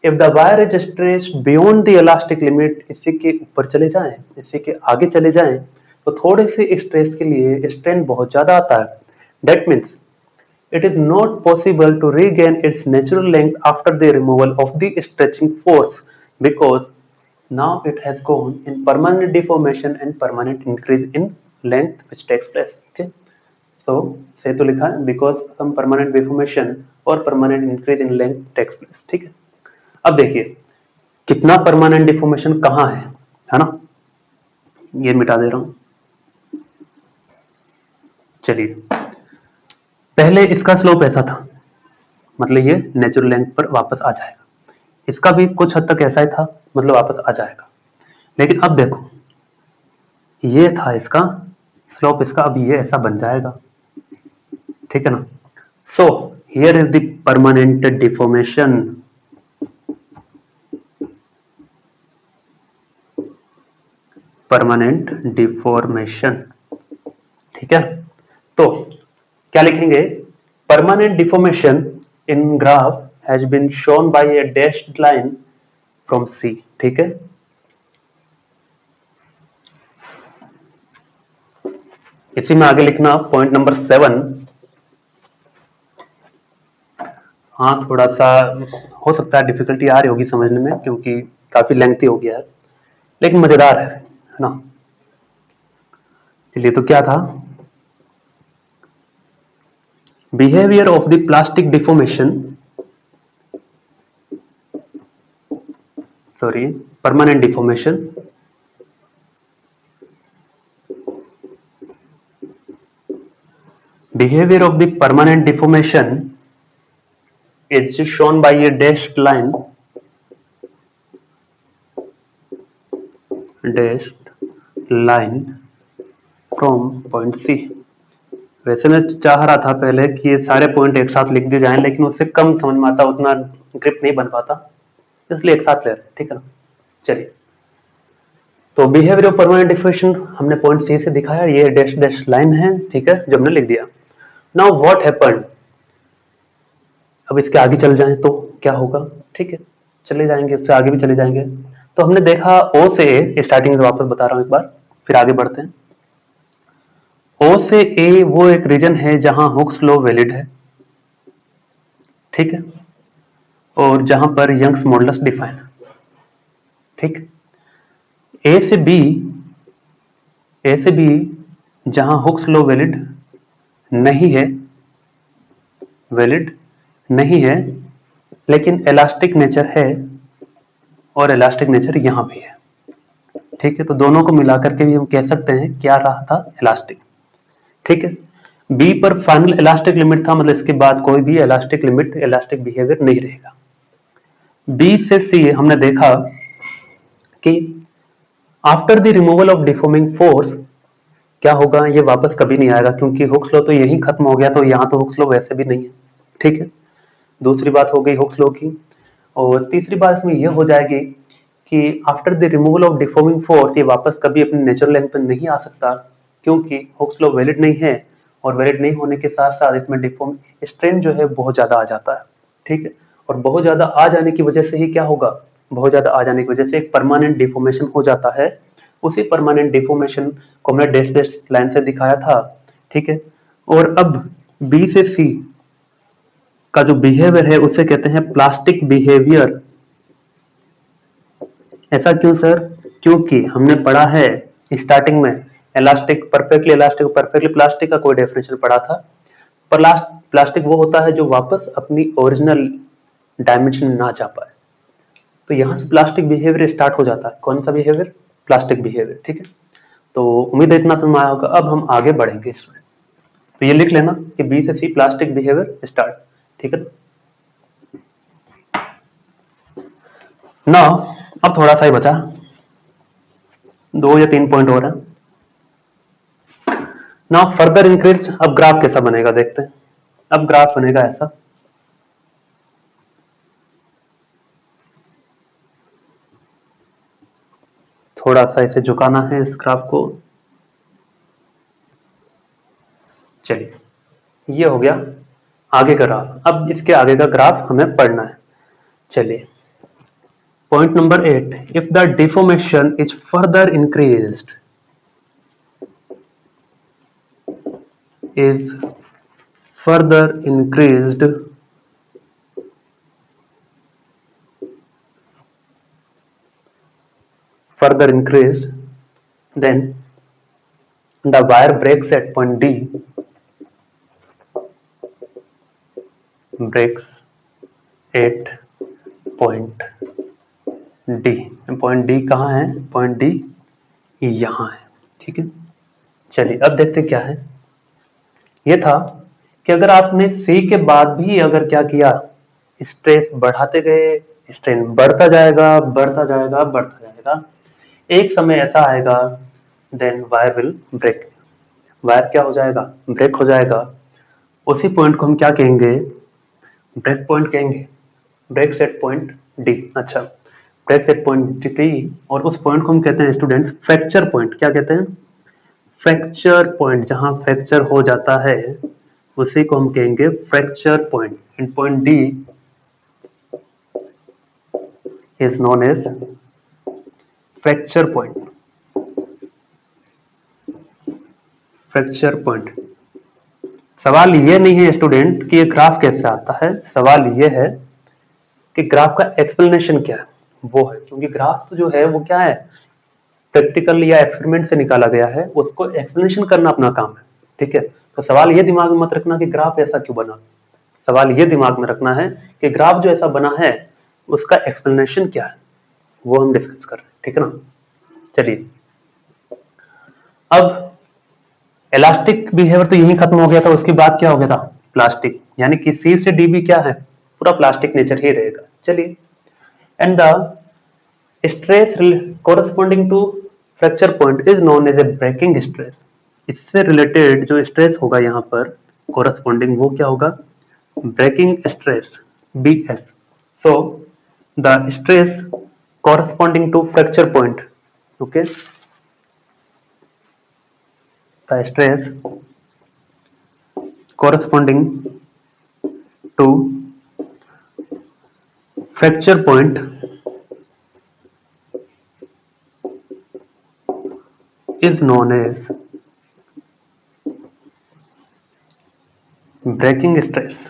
if the wire is stretched beyond the elastic limit, इसी के ऊपर चले जाएं, इसी के आगे चले जाएं, तो थोड़े से स्ट्रेस के लिए स्ट्रेन बहुत ज्यादा आता है। That means it is not possible to regain its natural length after the removal of the stretching force because now it has gone in permanent deformation and permanent increase in length which takes place। okay, so सही तो लिखा है because some permanent deformation और permanent increase in length takes place। ठीक है, अब देखिए कितना permanent deformation कहाँ है ना, ये मिटा दे रहा हूं। चलिए पहले इसका स्लोप ऐसा था, मतलब ये नेचुरल लेंथ पर वापस आ जाएगा, इसका भी कुछ हद तक ऐसा ही था, मतलब वापस आ जाएगा। लेकिन अब देखो ये था इसका स्लोप, इसका अब ये ऐसा बन जाएगा, ठीक है ना। So here is the permanent deformation, permanent deformation, ठीक है। तो क्या लिखेंगे, permanent deformation in graph has been shown by a dashed line from C. ठीक है, इसी में आगे लिखना पॉइंट नंबर 7। हाँ थोड़ा सा हो सकता है डिफिकल्टी आ रही होगी समझने में क्योंकि काफी लेंथी हो गया है, लेकिन मजेदार है ना। चलिए तो क्या था, behaviour of the plastic deformation, sorry permanent deformation behavior of the permanent deformation is shown by a dashed line from point C। वैसे मैं चाह रहा था पहले कि ये सारे पॉइंट एक साथ लिख दिए जाएं, लेकिन उससे कम समझ में आता, उतना ग्रिप नहीं बन पाता, इसलिए एक साथ ले रहे, ठीक है ना। चलिए तो बिहेवियर ऑफ परमानेंट डिफॉर्मेशन हमने पॉइंट सी से दिखाया, ये डैश डैश लाइन है, ठीक है, जो हमने लिख दिया। नाउ व्हाट हैपेंड, अब इसके आगे चल जाएं तो क्या होगा, ठीक है, चले जाएंगे, इससे आगे भी चले जाएंगे। तो हमने देखा ओ से ए, स्टार्टिंग से वापस बता रहा हूं एक बार, फिर आगे बढ़ते हैं। ओ से ए वो एक रीजन है जहां हुक्स लॉ वैलिड है, ठीक है, और जहां पर यंग्स मॉडुलस डिफाइन है, ठीक। ए से बी जहां हुक्स लॉ वैलिड नहीं है, वैलिड नहीं है, लेकिन इलास्टिक नेचर है, और इलास्टिक नेचर यहां भी है, ठीक है। तो दोनों को मिलाकर के भी हम कह सकते हैं क्या रहा था, इलास्टिक, ठीक है। बी पर फाइनल इलास्टिक लिमिट था, मतलब इसके बाद कोई भी इलास्टिक लिमिट, इलास्टिक बिहेवियर नहीं रहेगा। बी से सी हमने देखा कि after the removal of deforming force क्या होगा, ये वापस कभी नहीं आएगा, क्योंकि हुक्स लॉ तो यही खत्म हो गया, तो यहां तो हुक्स लॉ वैसे भी नहीं है, ठीक है। दूसरी बात हो गई हुक्स लॉ की, और तीसरी बात इसमें यह हो जाएगी कि after the removal of deforming force ये वापस कभी अपनी नेचुरल लेंथ पर नहीं आ सकता, क्योंकि हुक्स लॉ वैलिड नहीं है, और वैलिड नहीं होने के साथ साथ इसमें डिफॉर्म स्ट्रेन जो है बहुत ज्यादा आ जाता है, ठीक है। और बहुत ज्यादा आ जाने की वजह से ही क्या होगा, बहुत ज्यादा आ जाने की वजह से एक परमानेंट डिफॉर्मेशन हो जाता है, उसी परमानेंट डिफॉर्मेशन को हमने डैश डैश लाइन से दिखाया था, ठीक है। और अब बी से सी का जो बिहेवियर है उसे कहते हैं प्लास्टिक बिहेवियर। ऐसा क्यों सर? क्योंकि हमने पढ़ा है स्टार्टिंग में इलास्टिक, परफेक्टली प्लास्टिक का कोई डेफिनेशन पढ़ा था। प्लास्टिक वो होता है जो वापस अपनी ओरिजिनल डायमेंशन ना जा पाए। तो यहां से प्लास्टिक बिहेवियर स्टार्ट हो जाता है। कौन सा बिहेवियर? प्लास्टिक बिहेवियर, ठीक है। तो उम्मीद है इतना समझ आया होगा। अब हम आगे बढ़ेंगे इसमें, तो ये लिख लेना कि बी से सी प्लास्टिक बिहेवियर स्टार्ट, ठीक है ना। अब थोड़ा सा ही बचा, 2 या 3 पॉइंट और है ना। Further increase. अब ग्राफ कैसा बनेगा देखते हैं। अब ग्राफ बनेगा ऐसा, थोड़ा सा इसे झुकाना है इस ग्राफ को। चलिए, ये हो गया आगे का ग्राफ। अब इसके आगे का ग्राफ हमें पढ़ना है। चलिए, point number 8, if the deformation is further increased, is further increased then the wire breaks at point D, breaks at point D। Point D कहाँ है? पॉइंट डी यहाँ है, ठीक है। चलिए, अब देखते क्या है। ये था कि अगर आपने सी के बाद भी अगर क्या किया, स्ट्रेस बढ़ाते गए, स्ट्रेन बढ़ता जाएगा बढ़ता जाएगा बढ़ता जाएगा, एक समय ऐसा आएगा then wire will break. Wire क्या हो जाएगा? ब्रेक हो जाएगा। उसी पॉइंट को हम क्या कहेंगे? ब्रेक पॉइंट कहेंगे। Break set point D. अच्छा, ब्रेक सेट पॉइंट डी, और उस पॉइंट को हम कहते हैं स्टूडेंट्स फ्रैक्चर पॉइंट। क्या कहते हैं? Fracture point. जहां फ्रैक्चर हो जाता है उसी को हम कहेंगे fracture point. And point D is known as fracture point. Fracture point. सवाल ये नहीं है स्टूडेंट कि ये ग्राफ कैसे आता है, सवाल ये है कि ग्राफ का एक्सप्लेनेशन क्या है, वो है। क्योंकि ग्राफ तो जो है वो क्या है, प्रैक्टिकल या एक्सपेरिमेंट से निकाला गया है, उसको एक्सप्लेनेशन करना अपना काम है, ठीक है। तो सवाल ये दिमाग में मत रखना कि ग्राफ ऐसा क्यों बना, सवाल ये दिमाग में रखना है कि ग्राफ जो ऐसा बना है उसका एक्सप्लेनेशन क्या है, वो हम डिस्कस कर रहे हैं, ठीक है ना। चलिए, अब इलास्टिक बिहेवियर तो यही खत्म हो गया था। उसके बाद क्या हो गया था? प्लास्टिक। यानी कि सी से डी भी क्या है? पूरा प्लास्टिक नेचर ही रहेगा। चलिए, and the stress corresponding to fracture point is known as a breaking stress. इससे रिलेटेड जो स्ट्रेस होगा यहाँ पर कोरस्पॉन्डिंग, वो क्या होगा? Breaking stress, B S. So the stress corresponding to fracture point, okay, the stress corresponding to fracture point is known as breaking stress।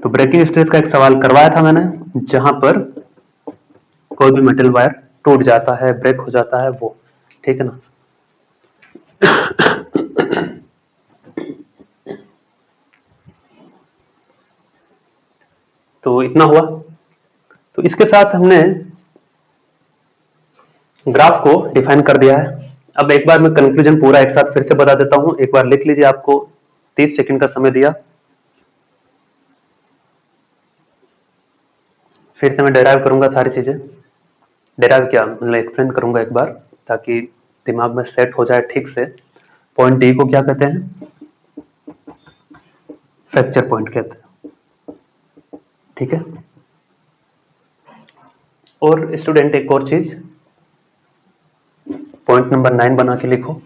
तो breaking stress का एक सवाल करवाया था मैंने, जहां पर कोई भी मेटल वायर टूट जाता है, ब्रेक हो जाता है, वो, ठीक है ना। तो इतना हुआ। तो इसके साथ हमने ग्राफ को डिफाइन कर दिया है। अब एक बार मैं कंक्लूजन पूरा एक साथ फिर से बता देता हूं, एक बार लिख लीजिए। आपको 30 सेकंड का समय दिया, फिर से मैं डेराइव करूंगा सारी चीजें। डेराइव क्या मतलब एक्सप्लेन करूंगा एक बार, ताकि दिमाग में सेट हो जाए ठीक से। पॉइंट डी को क्या कहते हैं? फ्रैक्चर पॉइंट कहते हैं, ठीक है। और स्टूडेंट एक और चीज, पॉइंट नंबर 9 बना के लिखो।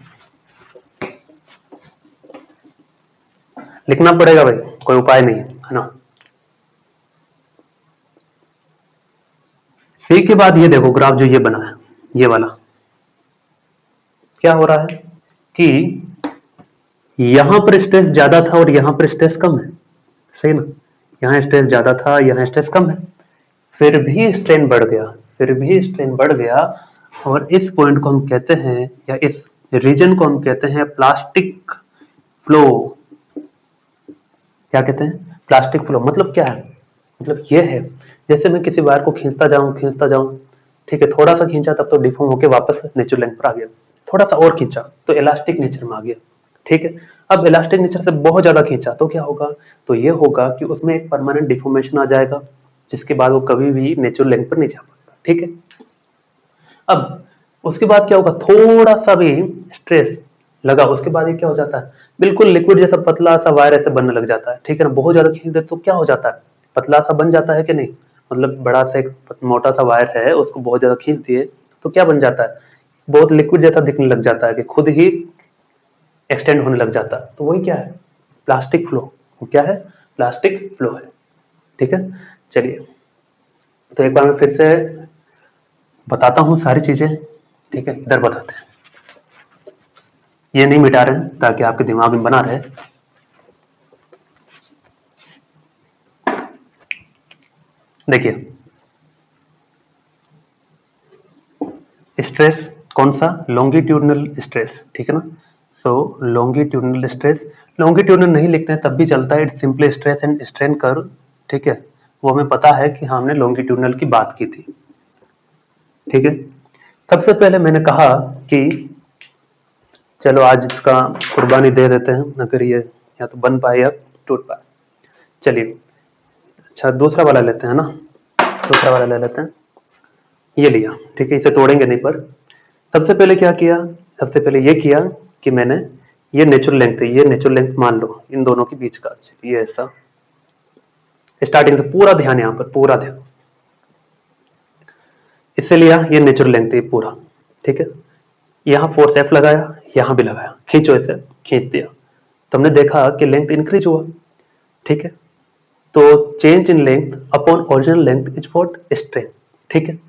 लिखना पड़ेगा भाई, कोई उपाय नहीं है ना। सी के बाद ये देखो ग्राफ जो ये बना है, ये वाला क्या हो रहा है कि यहां पर स्ट्रेस ज्यादा था और यहां पर स्ट्रेस कम है, सही ना। यहां स्ट्रेस ज्यादा था, यहां स्ट्रेस कम है, फिर भी स्ट्रेन बढ़ गया, फिर भी स्ट्रेन बढ़ गया। और इस पॉइंट को हम कहते हैं, या इस रीजन को हम कहते हैं प्लास्टिक फ्लो। क्या कहते हैं? Plastic flow. मतलब क्या है? मतलब ये है, जैसे मैं किसी वायर को खींचता जाऊं, ठीक है, थोड़ा सा खींचा तब तो डिफॉर्म होके वापस नेचुरल लेंथ पर आ गया, थोड़ा सा और खींचा तो इलास्टिक नेचर में आ गया, ठीक है। अब इलास्टिक नेचर से बहुत ज्यादा खींचा तो क्या होगा? तो ये होगा कि उसमें एक परमानेंट डिफॉर्मेशन आ जाएगा, जिसके बाद वो कभी भी नेचुरल लेंथ पर नहीं जा पाता, ठीक है। अब उसके बाद क्या होगा? थोड़ा सा भी स्ट्रेस लगा, उसके बाद ये क्या हो जाता है? बिल्कुल लिक्विड जैसा पतला सा वायर ऐसे बनने लग जाता है, ठीक है ना। बहुत ज्यादा खींच दे तो क्या हो जाता है? पतला सा बन जाता है कि नहीं? मतलब बड़ा सा एक मोटा सा वायर है, उसको बहुत ज्यादा खींच दिए तो क्या बन जाता है? बहुत लिक्विड जैसा दिखने लग जाता है, कि खुद ही एक्सटेंड होने लग जाता है। तो वही क्या है? Plastic flow. वो क्या है? प्लास्टिक फ्लो है, ठीक है। चलिए, तो एक बार मैं फिर से बताता हूँ सारी चीजें, ठीक है। इधर बताते हैं, ये नहीं मिटा रहे हैं ताकि आपके दिमाग में बना रहे। देखिए, स्ट्रेस कौन सा? लॉन्गिट्यूडनल स्ट्रेस, ठीक है ना। सो लॉन्गिट्यूडनल स्ट्रेस, लॉन्गिट्यूडनल नहीं लिखते हैं तब भी चलता है, it's simply stress and strain curve, ठीक है। वो हमें पता है कि हमने लॉन्गिट्यूडनल की बात की थी, ठीक है। सबसे पहले मैंने कहा कि चलो आज इसका कुर्बानी दे देते हैं, अगर ये या तो बन पाए या टूट पाए। चलिए, अच्छा दूसरा वाला लेते हैं ना, दूसरा वाला ले लेते हैं। ये लिया, ठीक है, इसे तोड़ेंगे नहीं, पर सबसे पहले क्या किया? सबसे पहले ये किया कि मैंने ये नेचुरल लेंथ है, ये नेचुरल लेंथ मान लो इन दोनों के बीच का, ये ऐसा स्टार्टिंग से पूरा ध्यान, यहां पर पूरा ध्यान, इससे लिया ये नेचुरल लेंथ है पूरा, ठीक है। यहां फोर्स एफ लगाया, यहां भी लगाया, खींचो इसे, खींच दिया तो हमने देखा कि लेंथ इंक्रीज हुआ, ठीक है। तो change in length upon original length is what? Strain, ठीक है।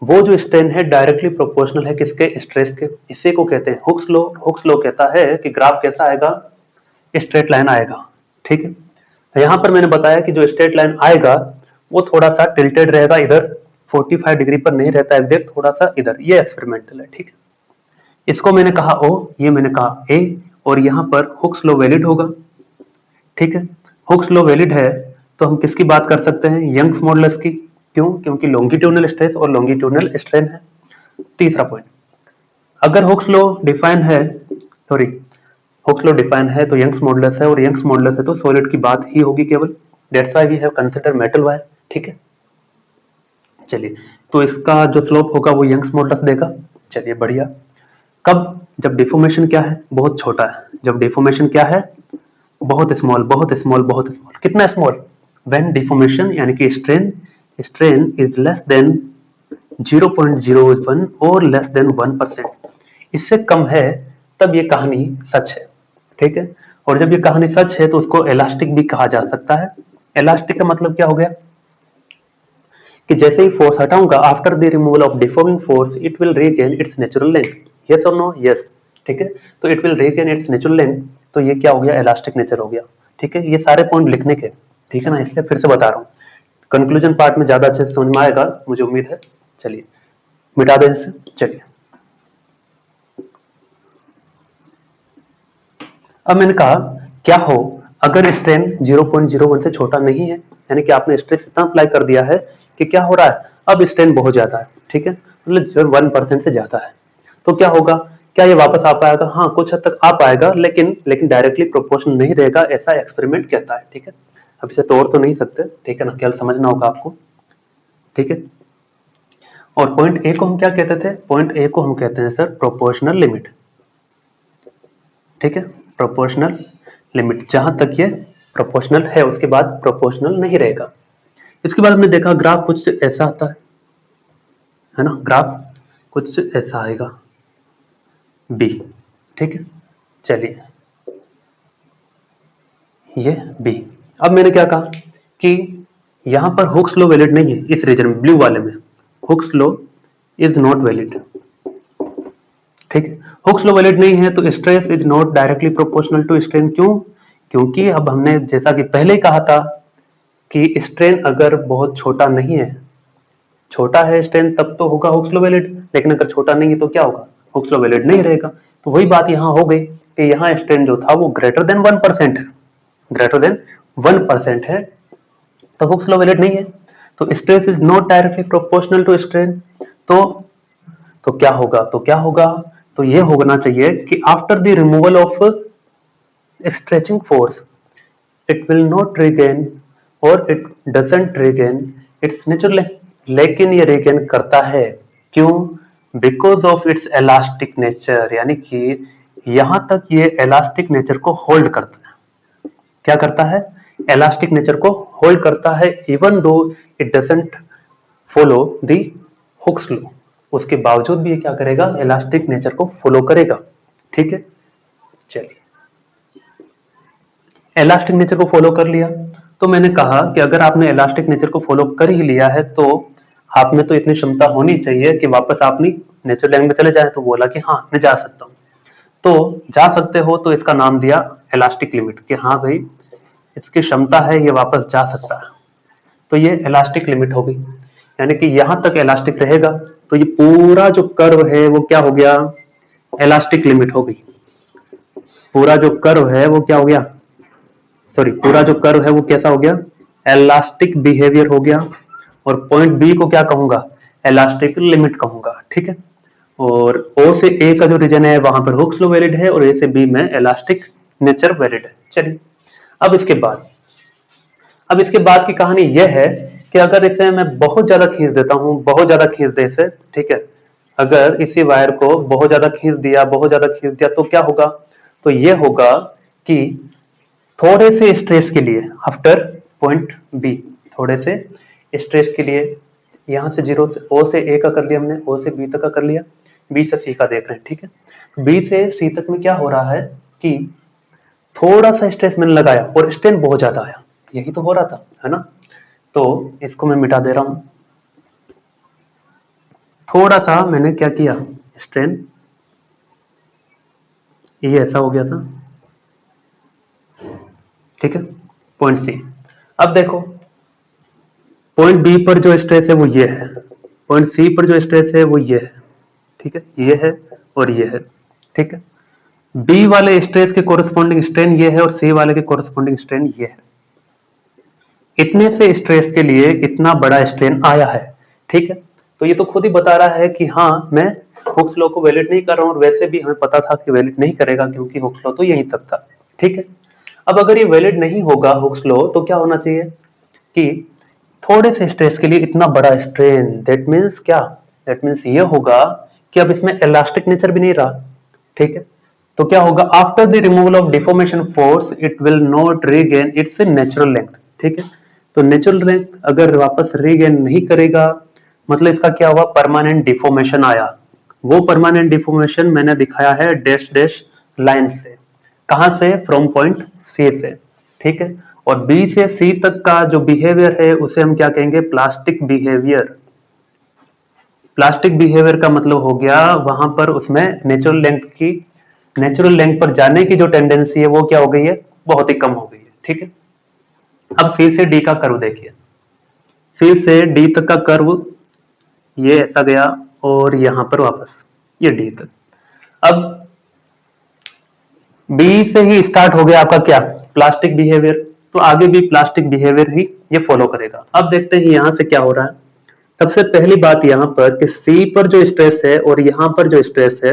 वो जो स्ट्रेन है डायरेक्टली प्रोपोर्शनल है किसके? स्ट्रेस के। इसी को कहते हैं हुक्स लॉ। हुक्स लॉ कहता है कि ग्राफ कैसा आएगा? स्ट्रेट लाइन आएगा, ठीक है। तो यहां पर मैंने बताया कि जो स्ट्रेट लाइन आएगा वो थोड़ा सा टिल्टेड रहेगा, इधर 45 डिग्री पर नहीं रहता एग्जैक्ट, थोड़ा सा इधर, ये एक्सपेरिमेंटल है, ठीक है। इसको मैंने कहा ओ, ये मैंने कहा ए, और यहां पर हुक्स लॉ वैलिड होगा, ठीक है। हुक्स लॉ वैलिड है तो हम किसकी बात कर सकते हैं? यंग्स मॉडुलस की। क्यों? क्योंकि लॉन्गिट्यूडनल स्ट्रेस और लॉन्गिट्यूडनल स्ट्रेन है। तीसरा पॉइंट, अगर हुक्स लॉ डिफाइन है, सॉरी, हुक्स लॉ डिफाइन है तो यंग्स मॉडुलस है, और यंग्स मॉडुलस है तो सॉलिड की बात ही होगी केवल। That's why we have consider metal wire, ठीक है। चलिए, तो इसका जो स्लोप होगा वो यंग्स मॉडुलस देगा। चलिए बढ़िया। कब? जब डिफॉर्मेशन क्या है? बहुत छोटा है। जब डिफॉर्मेशन क्या है? बहुत स्मॉल, बहुत स्मॉल, बहुत स्मॉल। कितना स्मॉल? व्हेन डिफॉर्मेशन यानी कि strain, strain is less than 0.01 और लेस देन 1%, इससे कम है तब ये कहानी सच है, ठीक है। और जब ये कहानी सच है तो उसको इलास्टिक भी कहा जा सकता है। इलास्टिक का मतलब क्या हो गया? कि जैसे ही फोर्स हटाऊंगा, after the removal of deforming force it will regain its natural length. Yes और नो? यस, ठीक है। तो it will regain its natural length, तो ये क्या हो गया? इलास्टिक नेचर हो गया, ठीक है। ये सारे पॉइंट लिखने के, ठीक है ना, इसलिए फिर से बता रहा हूँ। कंक्लूजन पार्ट में ज्यादा अच्छे से समझ में आएगा, मुझे उम्मीद है। चलिए मिटा दें इसे। चलिए, अब मैंने कहा क्या हो अगर स्ट्रेन 0.01 से छोटा नहीं है, यानी कि आपने स्ट्रेस इतना अप्लाई कर दिया है कि क्या हो रहा है? अब स्ट्रेन बहुत ज्यादा है, ठीक है, मतलब 1% से ज्यादा है, तो क्या होगा? क्या ये वापस आ पाएगा? हाँ, कुछ हद तक आ पाएगा, लेकिन डायरेक्टली प्रोपोर्शनल नहीं रहेगा, ऐसा एक्सपेरिमेंट कहता है, ठीक है। अब इसे तोड़ तो नहीं सकते, ठीक है ना, केवल समझना होगा आपको, ठीक है। और पॉइंट ए को हम क्या कहते थे? पॉइंट ए को हम कहते हैं सर प्रोपोर्शनल लिमिट, ठीक है। प्रोपोर्शनल लिमिट, जहां तक ये प्रोपोर्शनल है उसके बाद प्रोपोर्शनल नहीं रहेगा। इसके बाद हमने देखा ग्राफ कुछ ऐसा आता है ना, ग्राफ कुछ ऐसा आएगा बी, ठीक है। चलिए, ये बी। अब मैंने क्या कहा कि यहां पर हुक्स लॉ वैलिड नहीं है, इस रीजन में, ब्लू वाले में Hooke's law is not valid. ठीक है, हुक्स लॉ वैलिड नहीं है तो stress is not directly proportional to strain. क्यों? क्योंकि अब हमने जैसा कि पहले ही कहा था कि स्ट्रेन अगर बहुत छोटा नहीं है, छोटा है स्ट्रेन तब तो होगा हुक्स लॉ वैलिड, लेकिन अगर छोटा नहीं है तो क्या होगा? हुक्स लॉ वैलिड नहीं रहेगा। तो वही बात यहाँ हो गई कि यहाँ स्ट्रेन जो था वो ग्रेटर देन 1% है, ग्रेटर देन 1% है, तो हुक्स लॉ वैलिड नहीं है। तो stress is not directly proportional to strain. तो क्या होगा? तो ये होना चाहिए कि after the removal of stretching force it will not regain और it doesn't regain its natural. लेकिन ये रिगेन करता है। क्यों? Because of its elastic nature, यानी कि यहां तक ये एलास्टिक नेचर को होल्ड करता है। क्या करता है? एलास्टिक नेचर को होल्ड करता है, even though it doesn't follow the Hooke's law. उसके बावजूद भी ये क्या करेगा? इलास्टिक नेचर को फॉलो करेगा। ठीक है, चलिए, इलास्टिक नेचर को फॉलो कर लिया तो मैंने कहा कि अगर आपने इलास्टिक नेचर को फॉलो कर ही लिया है तो आप में तो इतनी क्षमता होनी चाहिए कि वापस आप नेचुरल लैंग्वेज में चले जाए। तो बोला कि हाँ मैं जा सकता हूँ। तो जा सकते हो तो इसका नाम दिया इलास्टिक लिमिट, कि हाँ भाई इसकी क्षमता है, ये वापस जा सकता है। तो ये इलास्टिक लिमिट हो गई, यानी कि यहां तक इलास्टिक रहेगा। तो ये पूरा जो कर्व है वो क्या हो गया? इलास्टिक लिमिट हो गई। पूरा जो कर्व है वो क्या हो गया? सॉरी, पूरा जो कर्व है वो कैसा हो गया? इलास्टिक बिहेवियर हो गया। और पॉइंट बी को क्या कहूंगा? इलास्टिक लिमिट कहूंगा। ठीक है, और ओ से ए का जो रीजन है वहां पर हुक्स लॉ वैलिड है और ए से बी में इलास्टिक नेचर वैलिड है। चलिए, अब इसके बाद की कहानी यह है कि अगर इसे मैं बहुत ज्यादा खींच देता हूं, बहुत ज्यादा खींच दे इसे, ठीक है, अगर इसी वायर को बहुत ज्यादा खींच दिया, बहुत ज्यादा खींच दिया तो क्या होगा? तो ये होगा कि थोड़े से स्ट्रेस के लिए आफ्टर पॉइंट बी, थोड़े से स्ट्रेस के लिए, यहां से जीरो से ओ से ए का कर लिया हमने, ओ से बी तक का कर लिया, बी से सी का देख रहे हैं। ठीक है, बी से सी तक में क्या हो रहा है कि थोड़ा सा स्ट्रेस मैंने लगाया और स्ट्रेन बहुत ज्यादा आया, यही तो हो रहा था, है ना? तो इसको मैं मिटा दे रहा हूं। थोड़ा सा मैंने क्या किया? स्ट्रेन, ये ऐसा हो गया था। ठीक है, पॉइंट सी। अब देखो, पॉइंट बी पर जो स्ट्रेस है वो ये है, पॉइंट सी पर जो स्ट्रेस है वो ये है। ठीक है, ये है और ये है। ठीक है, बी वाले स्ट्रेस के कोरस्पॉन्डिंग स्ट्रेन ये है और सी वाले के कोरस्पॉन्डिंग स्ट्रेन ये है। इतने से स्ट्रेस के लिए इतना बड़ा स्ट्रेन आया है। ठीक है, तो ये तो खुद ही बता रहा है कि हाँ मैं हुक्स लॉ को वैलिड नहीं कर रहा हूं, और वैसे भी हमें पता था कि वैलिड नहीं करेगा क्योंकि हुक्स लॉ तो यहीं तक था। ठीक है, अब अगर ये वैलिड नहीं होगा हुक्स लॉ तो क्या होना चाहिए कि थोड़े से स्ट्रेस के लिए इतना बड़ा स्ट्रेन, दैट मीन्स क्या? दैट मीन्स ये होगा कि अब इसमें इलास्टिक नेचर भी नहीं रहा। ठीक है, तो क्या होगा? After the removal of deformation force it will not regain its natural length. ठीक है, तो नेचुरल लेंथ अगर वापस रीगेन नहीं करेगा मतलब इसका क्या हुआ? परमानेंट डिफॉर्मेशन आया। वो परमानेंट डिफॉर्मेशन मैंने दिखाया है डैश डैश लाइन से। कहां से? फ्रॉम पॉइंट सी से। ठीक है, और बी से सी तक का जो बिहेवियर है उसे हम क्या कहेंगे? Plastic behaviour. प्लास्टिक बिहेवियर का मतलब हो गया वहां पर उसमें नेचुरल लेंथ पर जाने की जो टेंडेंसी है वो क्या हो गई है? बहुत ही कम हो गई है। ठीक है, अब सी से डी का कर्व देखिए। सी से डी तक का कर्व ये ऐसा गया और यहां पर वापस ये डी तक। अब बी से ही स्टार्ट हो गया आपका क्या? प्लास्टिक बिहेवियर, तो आगे भी प्लास्टिक बिहेवियर ही ये फॉलो करेगा। अब देखते हैं यहां से क्या हो रहा है। सबसे पहली बात यहां पर कि सी पर जो स्ट्रेस है और यहां पर जो स्ट्रेस है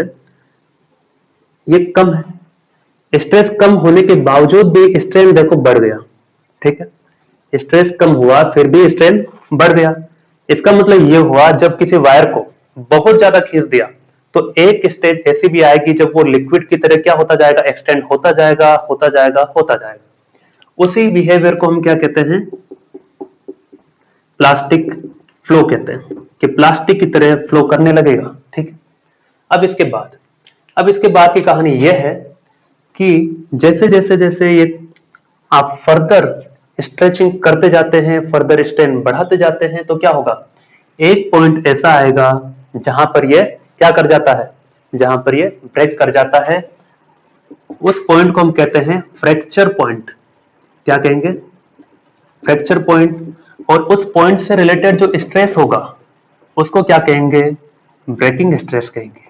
ये कम है। स्ट्रेस कम होने के बावजूद भी स्ट्रेन देखो बढ़ गया। ठीक है, स्ट्रेस कम हुआ फिर भी स्ट्रेन बढ़ गया। इसका मतलब ये हुआ जब किसी वायर को बहुत ज्यादा खींच दिया तो एक स्टेज ऐसी भी आएगी जब वो लिक्विड की तरह क्या होता जाएगा? एक्सटेंड होता जाएगा, होता जाएगा, होता जाएगा। उसी बिहेवियर को हम क्या कहते हैं? प्लास्टिक फ्लो कहते हैं, कि प्लास्टिक की तरह फ्लो करने लगेगा। ठीक है, अब इसके बाद की कहानी यह है कि जैसे जैसे जैसे ये आप फर्दर स्ट्रेचिंग करते जाते हैं, फर्दर स्ट्रेन बढ़ाते जाते हैं तो क्या होगा? एक पॉइंट ऐसा आएगा जहां पर ये क्या कर जाता है, जहां पर ये ब्रेक कर जाता है, उस पॉइंट को हम कहते हैं फ्रैक्चर पॉइंट। क्या कहेंगे? Fracture point. और उस पॉइंट से रिलेटेड जो स्ट्रेस होगा उसको क्या कहेंगे? ब्रेकिंग स्ट्रेस कहेंगे।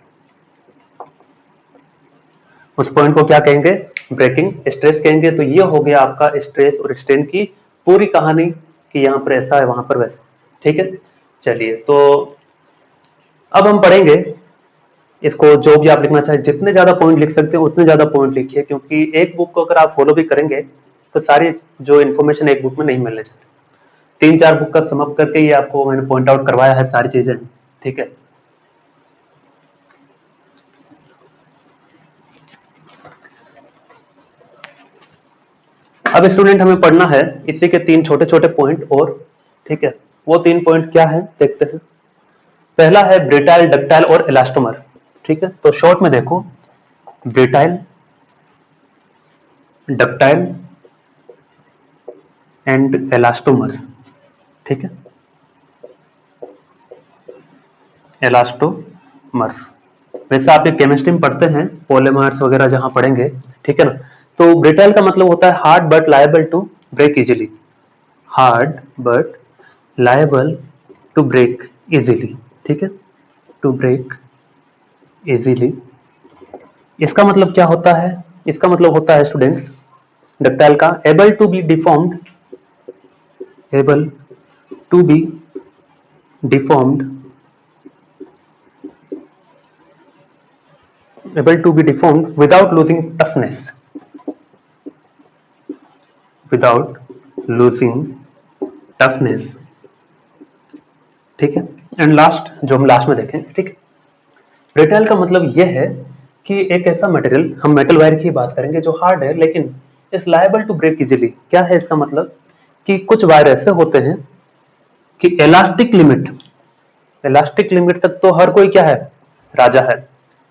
उस पॉइंट को क्या कहेंगे? ब्रेकिंग स्ट्रेस कहेंगे। तो ये हो गया आपका स्ट्रेस और स्ट्रेन की पूरी कहानी कि यहां पर ऐसा है, वहां पर वैसा। ठीक है, चलिए तो अब हम पढ़ेंगे इसको। जो भी आप लिखना चाहे, जितने ज्यादा पॉइंट लिख सकते हैं उतने ज्यादा पॉइंट लिखिए, क्योंकि एक बुक को अगर आप फॉलो भी करेंगे तो सारी जो इन्फॉर्मेशन एक बुक में नहीं मिलने चाहिए। 3-4 बुक का समअप करके ये आपको मैंने पॉइंट आउट करवाया है सारी चीजें। ठीक है, अब स्टूडेंट हमें पढ़ना है इसी के 3 छोटे छोटे पॉइंट और। ठीक है, वो 3 पॉइंट क्या है देखते हैं। पहला है ब्रिटाइल, डक्टाइल और इलास्टोमर। ठीक है, तो शॉर्ट में देखो, ब्रिटाइल, डक्टाइल एंड एलास्टोमर्स। ठीक है, एलास्टोमर्स। वैसे आप ये केमिस्ट्री में पढ़ते हैं, पॉलीमर्स वगैरह जहां पढ़ेंगे। ठीक है ना। तो ब्रिटाइल का मतलब होता है hard but liable to break easily. Hard but liable to break easily. ठीक है, टू ब्रेक इजीली। इसका मतलब क्या होता है? इसका मतलब होता है स्टूडेंट्स, डक्टाइल का able to be deformed, able to be deformed, able to be deformed without losing toughness, without losing toughness। ठीक है, एंड लास्ट जो हम लास्ट में देखें। ठीक है, ब्रिटाइल का मतलब यह है कि एक ऐसा मटेरियल, हम मेटल वायर की बात करेंगे, जो हार्ड है लेकिन is liable to break easily. क्या है इसका मतलब? कि कुछ वायर ऐसे होते हैं कि इलास्टिक लिमिट, इलास्टिक लिमिट तक तो हर कोई क्या है, राजा है।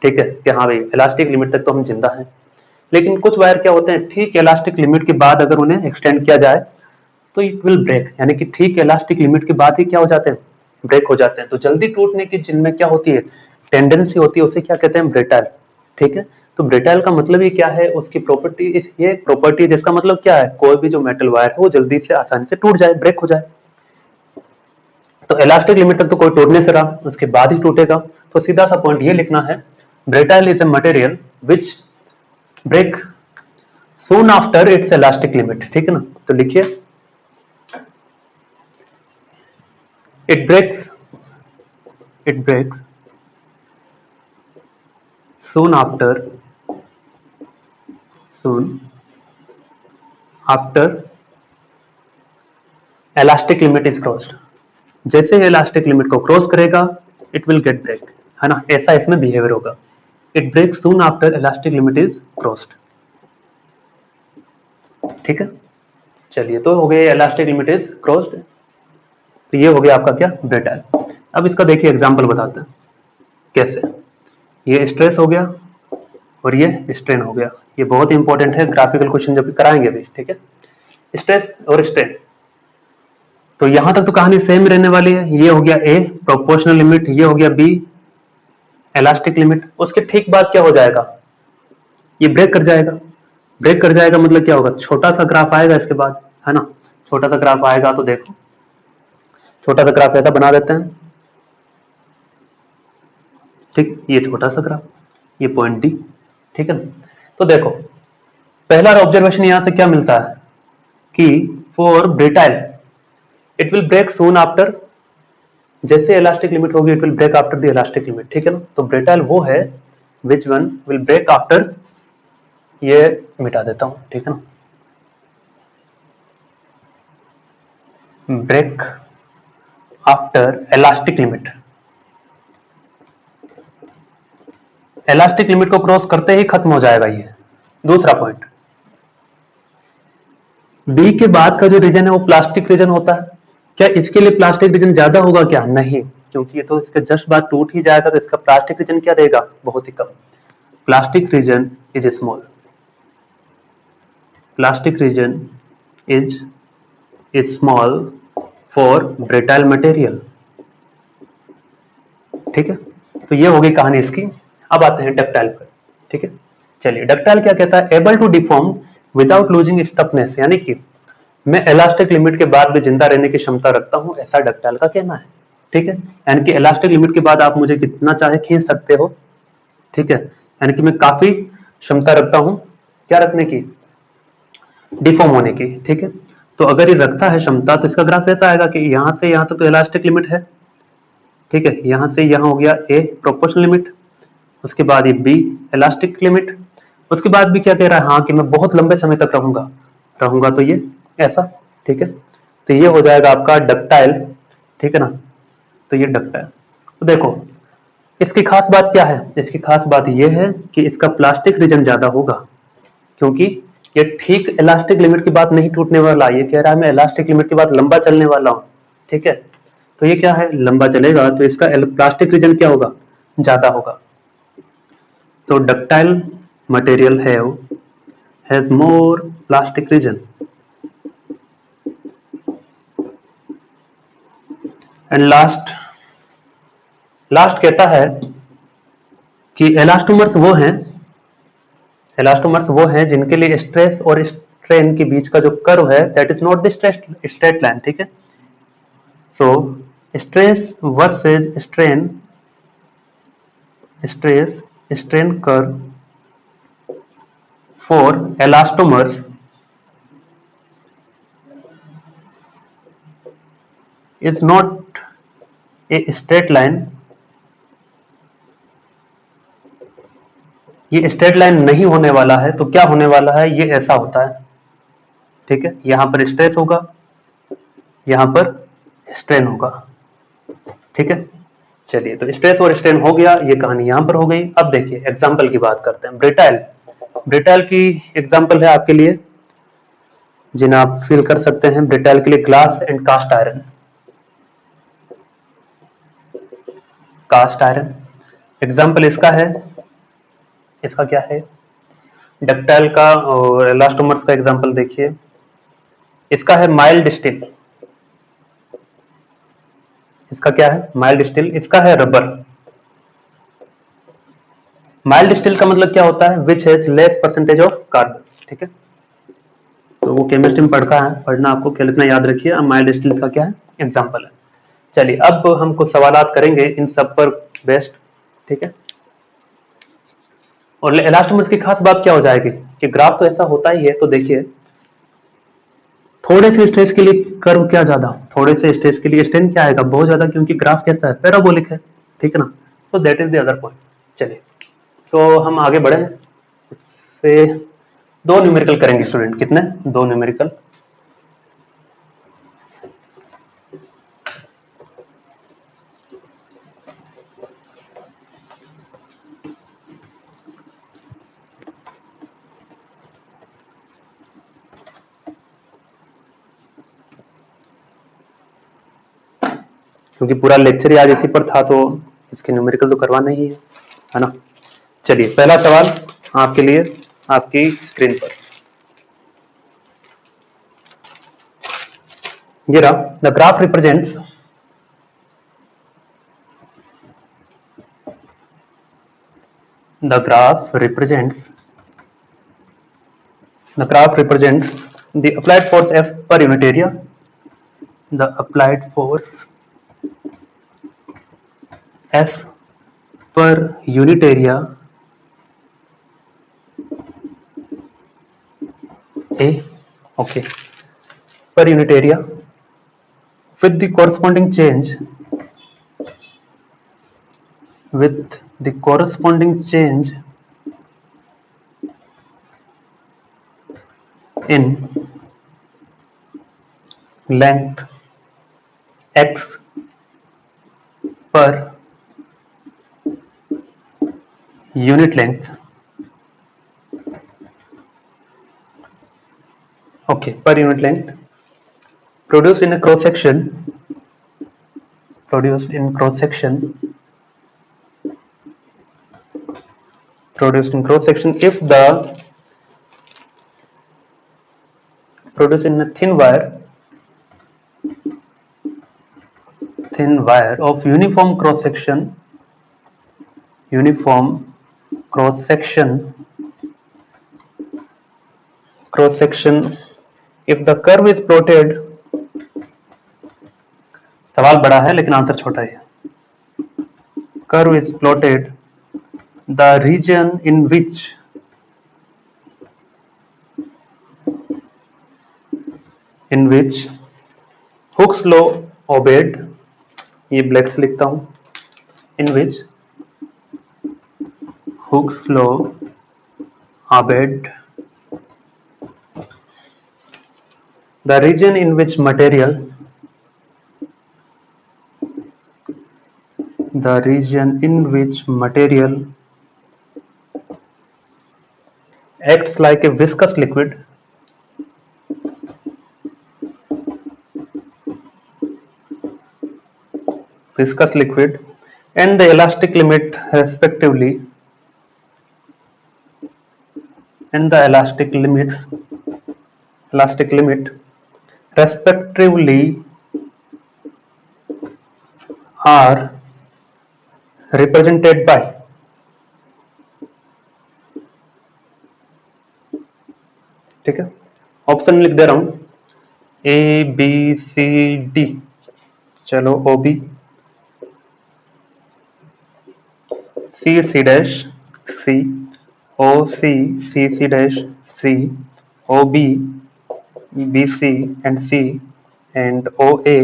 ठीक है, कि हाँ भाई इलास्टिक लिमिट तक तो हम जिंदा हैं। लेकिन कुछ वायर क्या होते हैं, ठीक इलास्टिक लिमिट के बाद अगर उन्हें एक्सटेंड किया जाए तो इट विल ब्रेक, यानी कि ठीक इलास्टिक लिमिट के बाद ही क्या हो जाते हैं, ब्रेक हो जाते हैं। तो जल्दी टूटने की जिनमें क्या होती है, टेंडेंसी होती है, उसे क्या कहते हैं, ब्रिटाइल। ठीक है, तो ब्रिटाइल का मतलब ही क्या है, उसकी प्रॉपर्टी, ये प्रॉपर्टी जिसका मतलब क्या है, कोई भी जो मेटल वायर है वो जल्दी से आसानी से टूट जाए, ब्रेक हो जाए। तो इलास्टिक लिमिट तक तो कोई टूटने से रहा, उसके बाद ही टूटेगा। तो सीधा सा पॉइंट ये लिखना है, brittle is a material which break soon after its elastic limit। ठीक है ना, तो लिखिए it breaks, it breaks soon after, soon after elastic limit is crossed। जैसे ही इलास्टिक लिमिट को क्रॉस करेगा इट विल गेट ब्रेक, है ना, ऐसा इसमें बिहेवियर होगा। It break soon after elastic limit is crossed. ठीक है, चलिए तो हो गया इलास्टिक लिमिट इज क्रॉस्ड। तो ये हो गया आपका क्या, ब्रिटाइल। अब इसका देखिए एग्जांपल बताते हैं कैसे। ये स्ट्रेस हो गया और ये स्ट्रेन हो गया। ये बहुत इंपॉर्टेंट है, ग्राफिकल क्वेश्चन जब भी कराएंगे भी। ठीक है, स्ट्रेस और स्ट्रेन। तो यहां तक तो कहानी सेम रहने वाली है। ये हो गया ए प्रोपोर्शनल लिमिट, ये हो गया बी इलास्टिक लिमिट। उसके ठीक बाद क्या हो जाएगा, ये ब्रेक कर जाएगा। ब्रेक कर जाएगा मतलब क्या होगा, छोटा सा ग्राफ आएगा इसके बाद, है ना। छोटा सा ग्राफ आएगा तो देखो, छोटा सा ग्राफ ऐसा बना देते हैं। ठीक, ये छोटा सा ग्राफ, ये पॉइंट डी। ठीक है ना, तो देखो पहला ऑब्जर्वेशन यहां से क्या मिलता है कि for brittle it will break soon after, जैसे इलास्टिक लिमिट होगी it will break after the elastic limit. ठीक है ना, तो ब्रिटाइल वो है which one will break after, ये मिटा देता हूं। ठीक है ना, break after elastic limit, elastic limit को क्रॉस करते ही खत्म हो जाएगा ये। दूसरा पॉइंट, बी के बाद का जो रीजन है वो प्लास्टिक रीजन होता है। क्या इसके लिए प्लास्टिक रीजन ज्यादा होगा क्या, नहीं, क्योंकि ये तो इसके जस्ट बाद टूट ही जाएगा, तो इसका प्लास्टिक रीजन क्या रहेगा, बहुत ही कम। Plastic region is small, plastic region is small for brittle material, ठीक है, तो ये हो गई कहानी इसकी। अब आते हैं डक्टाइल पर। ठीक है, चलिए डक्टाइल क्या कहता है, able to deform without losing stiffness, यानी कि मैं इलास्टिक लिमिट के बाद भी जिंदा रहने की क्षमता रखता हूं, ऐसा डक्टाइल का कहना है। ठीक है, यानी कि इलास्टिक लिमिट के बाद आप मुझे कितना चाहे खींच सकते हो। ठीक है, यानी कि मैं काफी क्षमता रखता हूं क्या रखने की, डिफॉर्म होने की। ठीक है, तो अगर ये रखता है क्षमता तो इसका ग्राफ ऐसा आएगा कि यहां से यहां तक तो इलास्टिक लिमिट है। ठीक है, यहां से यहां हो गया ए प्रोपोर्शनल लिमिट, उसके बाद ये बी इलास्टिक लिमिट, उसके बाद भी क्या कह रहा है, हाँ कि मैं बहुत लंबे समय तक रहूंगा, रहूंगा तो ये ऐसा। ठीक है, तो ये हो जाएगा आपका डक्टाइल। ठीक है ना, तो ये डक्टाइल। तो देखो इसकी खास बात क्या है, इसकी खास बात यह है कि इसका प्लास्टिक रीजन ज्यादा होगा, क्योंकि ये ठीक इलास्टिक लिमिट की बात नहीं टूटने वाला, ये कह रहा है मैं इलास्टिक लिमिट के बाद लंबा चलने वाला हूं। ठीक है, तो ये क्या है, लंबा चलेगा, तो इसका प्लास्टिक रीजन क्या होगा, ज्यादा होगा। तो ductile material has more plastic region and last कहता है कि इलास्टोमर्स वो हैं जिनके लिए स्ट्रेस और स्ट्रेन के बीच का जो कर्व है that is not the straight line. ठीक है, so stress versus strain curve for elastomers is not a straight line, ये स्ट्रेट लाइन नहीं होने वाला है, तो क्या होने वाला है, ये ऐसा होता है। ठीक है, यहां पर स्ट्रेस होगा, यहां पर स्ट्रेन होगा। ठीक है, चलिए तो स्ट्रेस और स्ट्रेन हो गया, ये कहानी यहां पर हो गई। अब देखिए एग्जाम्पल की बात करते हैं, ब्रिटाइल। ब्रिटाइल की एग्जाम्पल है आपके लिए जिन्हें आप फील कर सकते हैं, ब्रिटाइल के लिए glass and cast iron. Cast iron example इसका है, इसका क्या है, डक्टाइल का और इलास्टोमर्स का एग्जाम्पल देखिए, इसका है माइल्ड स्टील, इसका क्या है, माइल्ड स्टील, इसका है रबर। माइल्ड स्टील का मतलब क्या होता है, which has less percentage of carbon. ठीक है, तो वो केमिस्ट्री में पढ़ना आपको केवल इतना याद रखिए। अब माइल्ड स्टील का क्या है, एग्जाम्पल है। चलिए अब हम कुछ सवालात करेंगे इन सब पर बेस्ट। ठीक है, और इलास्टोमर्स की खास बात क्या हो जाएगी कि ग्राफ तो ऐसा होता ही है, तो देखिए थोड़े से स्ट्रेस के लिए कर्व क्या ज्यादा, थोड़े से स्ट्रेस के लिए स्ट्रेन क्या आएगा, बहुत ज्यादा, क्योंकि ग्राफ कैसा है, पैराबोलिक है। ठीक है ना, तो that is the other point. चलिए तो हम आगे बढ़े, इससे दो न्यूमेरिकल करेंगे स्टूडेंट, कितने, दो न्यूमेरिकल। क्योंकि पूरा लेक्चर ही आज इसी पर था, तो इसके न्यूमेरिकल तो करवाना ही है ना। चलिए पहला सवाल आपके लिए आपकी स्क्रीन पर, ये रहा, the graph represents the graph represents the applied force F per unit area, the applied force F per unit area A, okay, per unit area with the corresponding change in length x per unit length, okay, per unit length, produced in cross section if the produced in a thin wire of uniform cross section uniform cross section if the curve is plotted, सवाल बड़ा है लेकिन answer छोटा है। Curve is plotted the region in which Hooke's law obeyed, ये black से लिखता हूं, in which Hooke's law obeyed, the region in which material acts like a viscous liquid and the elastic limit respectively, are represented by, ठीक है, option लिख दे रहा हूं, ए B C D, चलो O B, C C dash C, O C C C dash C, O B B C and C, and O A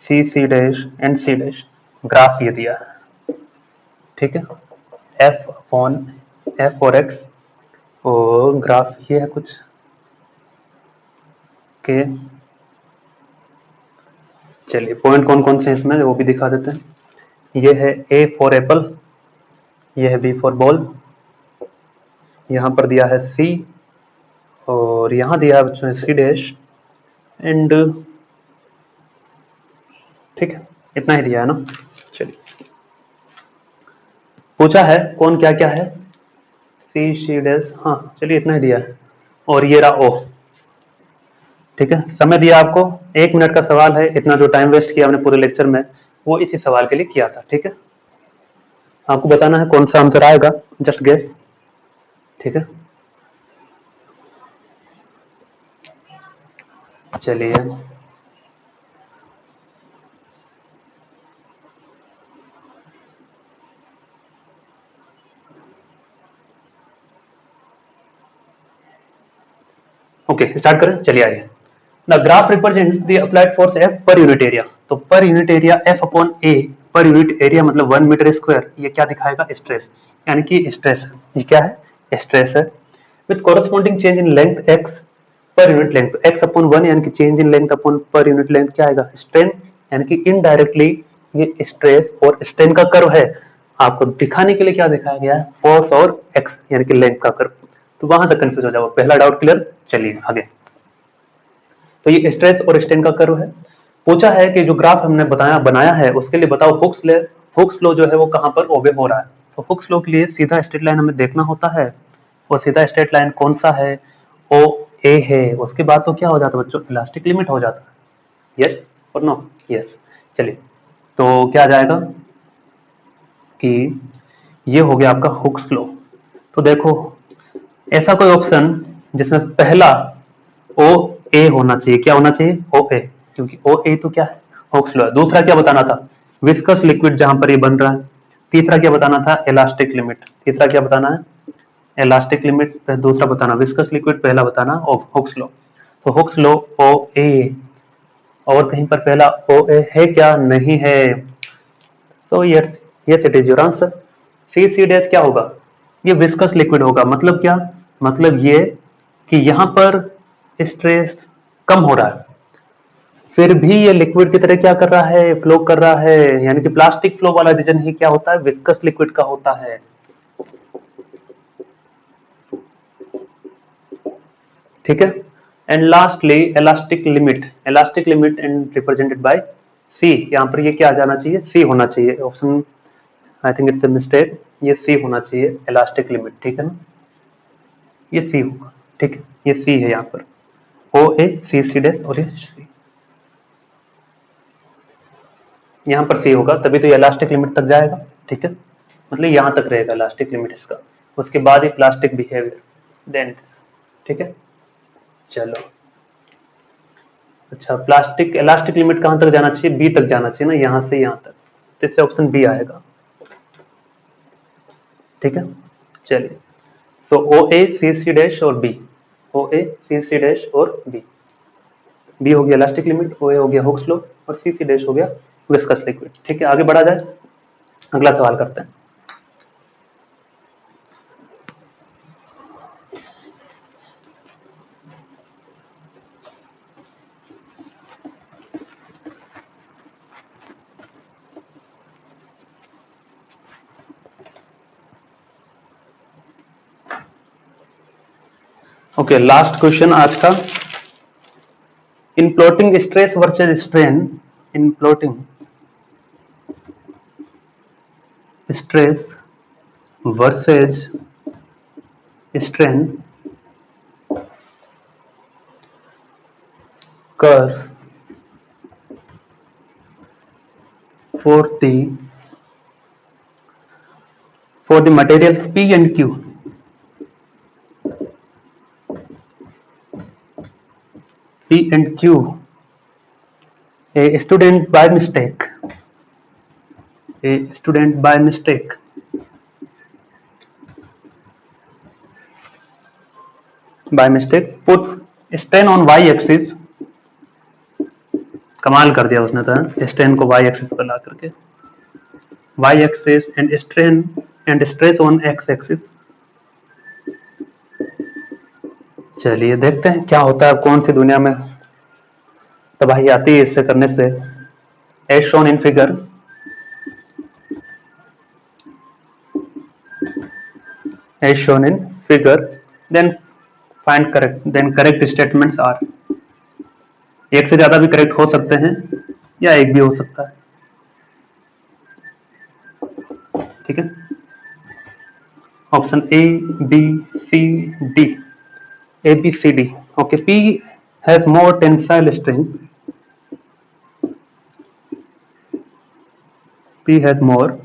C C dash and C dash. Graph ये दिया है, ठीक है, F upon F और X, और graph ये है कुछ के, चलिए पॉइंट कौन कौन से हैं इसमें वो भी दिखा देते हैं। ये है ए फॉर एप्पल, ये है बी फॉर बॉल, यहाँ पर दिया है सी, और यहाँ दिया है बच्चों ने सी डैश एंड, ठीक है, इतना ही दिया है ना। चलिए पूछा है कौन क्या क्या है, सी सी डैश, हाँ चलिए इतना ही दिया है, और ये रहा ओ, ठीक है। समय दिया आपको 1 मिनट का सवाल है, इतना जो टाइम वेस्ट किया हमने पूरे लेक्चर में वो इसी सवाल के लिए किया था, ठीक है। आपको बताना है कौन सा आंसर आएगा, जस्ट गेस, ठीक है। चलिए ओके स्टार्ट करें, चलिए आइए। The graph represents the applied force F per unit area, तो per unit area F upon A, per unit area मतलब 1 मीटर स्क्वायर, ये क्या दिखाएगा, स्ट्रेस, यानी कि स्ट्रेस, ये क्या है, स्ट्रेस है। With corresponding change in length x per unit length, x upon 1 यानी कि change in length upon per unit length क्या आएगा, स्ट्रेन, यानी कि इनडायरेक्टली ये स्ट्रेस और स्ट्रेन का कर्व है, आपको दिखाने के लिए क्या दिखाया गया है, फोर्स और x यानी कि लेंथ का कर्व, तो वहां तक कंफ्यूज हो जाओ, पहला डाउट क्लियर। चलिए आगे, तो ये स्ट्रेस और स्ट्रेन का कर्व है। पूछा है कि जो ग्राफ हमने बनाया है उसके लिए बताओ हुक्स लॉ जो है वो कहां पर ओबे हो रहा है। तो हुक्स लॉ के लिए सीधा स्ट्रेट लाइन हमें देखना होता है, और सीधा स्ट्रेट लाइन कौन सा है, ओ ए है, उसके बाद तो क्या हो जाता है बच्चों, इलास्टिक लिमिट हो जाता है, यस और नो, यस। चलिए तो क्या आ जाएगा कि ये हो गया आपका हुक्स लॉ। तो देखो ऐसा कोई ऑप्शन जिसमें पहला ओ ए होना चाहिए, क्या होना चाहिए, ओ ए, क्योंकि ओ ए तो क्या है, हुक्स लॉ है। दूसरा क्या बताना था, विस्कस लिक्विड जहां पर ये बन रहा है। तीसरा क्या बताना था, इलास्टिक लिमिट, तीसरा क्या बताना है, इलास्टिक लिमिट, दूसरा बताना विस्कस लिक्विड, पहला बताना हुक्स लॉ। तो हुक्स लॉ ओ ए, और कहीं पर पहला ओ ए है क्या, नहीं है, so yes yes it is your answer. C C dash क्या होगा, ये विस्कस लिक्विड होगा, मतलब क्या, मतलब ये कि यहां पर स्ट्रेस कम हो रहा है, फिर भी ये लिक्विड की तरह क्या कर रहा है, फ्लो कर रहा है, यानी कि प्लास्टिक फ्लो वाला रीजन ही क्या होता है, विस्कस लिक्विड का होता है, ठीक है। And lastly elastic limit and represented by C, यहां पर ये क्या आ जाना चाहिए, सी होना चाहिए, option I think it's a mistake, ये सी होना चाहिए, इलास्टिक लिमिट, ठीक है ना, ये सी होगा, ठीक है, ये सी है यहाँ पर, ओ ए सी सी डैश और ये सी, यहाँ पर सी होगा, तभी तो ये इलास्टिक लिमिट तक जाएगा, ठीक है। मतलब यहाँ तक रहेगा इलास्टिक लिमिट इसका, उसके बाद ही प्लास्टिक बिहेवियर, देन दिस। ठीक है, चलो। अच्छा, प्लास्टिक इलास्टिक लिमिट कहाँ तक जाना चाहिए? बी तक जाना चाहिए ना, यहाँ से यहाँ तक, तो इससे ऑप्शन बी आएगा। ठीक है, चलिए। सो ओ ए सी सी डैश और B, O A C C dash और बी। बी हो गया इलास्टिक लिमिट, ओ ए हो गया हुक्स लॉ, और सी सी डैश हो गया विस्कस लिक्विड। ठीक है, आगे बढ़ा जाए, अगला सवाल करते हैं। ओके, लास्ट क्वेश्चन आज का। In plotting stress versus strain, in plotting stress versus strain curves for the materials P and Q. P and Q, a student by mistake puts strain on y axis, कमाल कर दिया उसने तो, strain को y axis पर ला करके, y axis and strain and stress on x axis. चलिए देखते हैं क्या होता है, कौन सी दुनिया में तबाही आती है इससे करने से। As shown in figure, as shown in figure, then find correct, then correct statements are, एक से ज्यादा भी करेक्ट हो सकते हैं या एक भी हो सकता है। ठीक है, option A B C D, A B C D. Okay, P has more tensile strength, P has more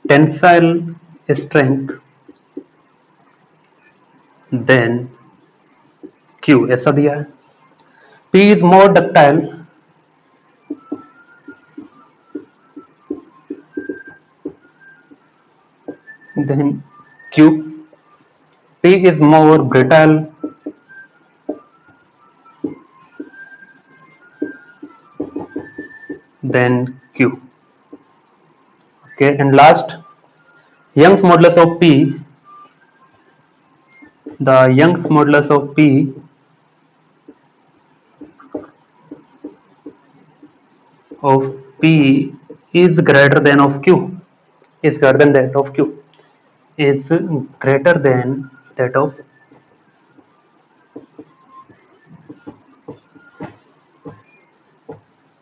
tensile strength than Q, ऐसा दिया है। P is more ductile than Q. P is more brittle than Q. Okay, and last, Young's modulus of P, the Young's modulus of P is greater than of Q, is greater than that of Q, is greater than that of,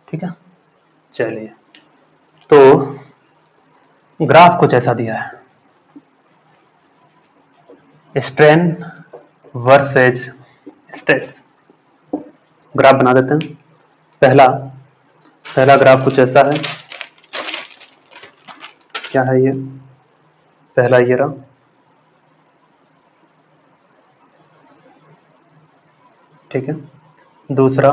ठीक है। चलिए, तो graph कुछ ऐसा दिया है, strain versus stress. Graph बना देते हैं। पहला ग्राफ कुछ ऐसा है, क्या है ये, पहला ये रहा, ठीक है। दूसरा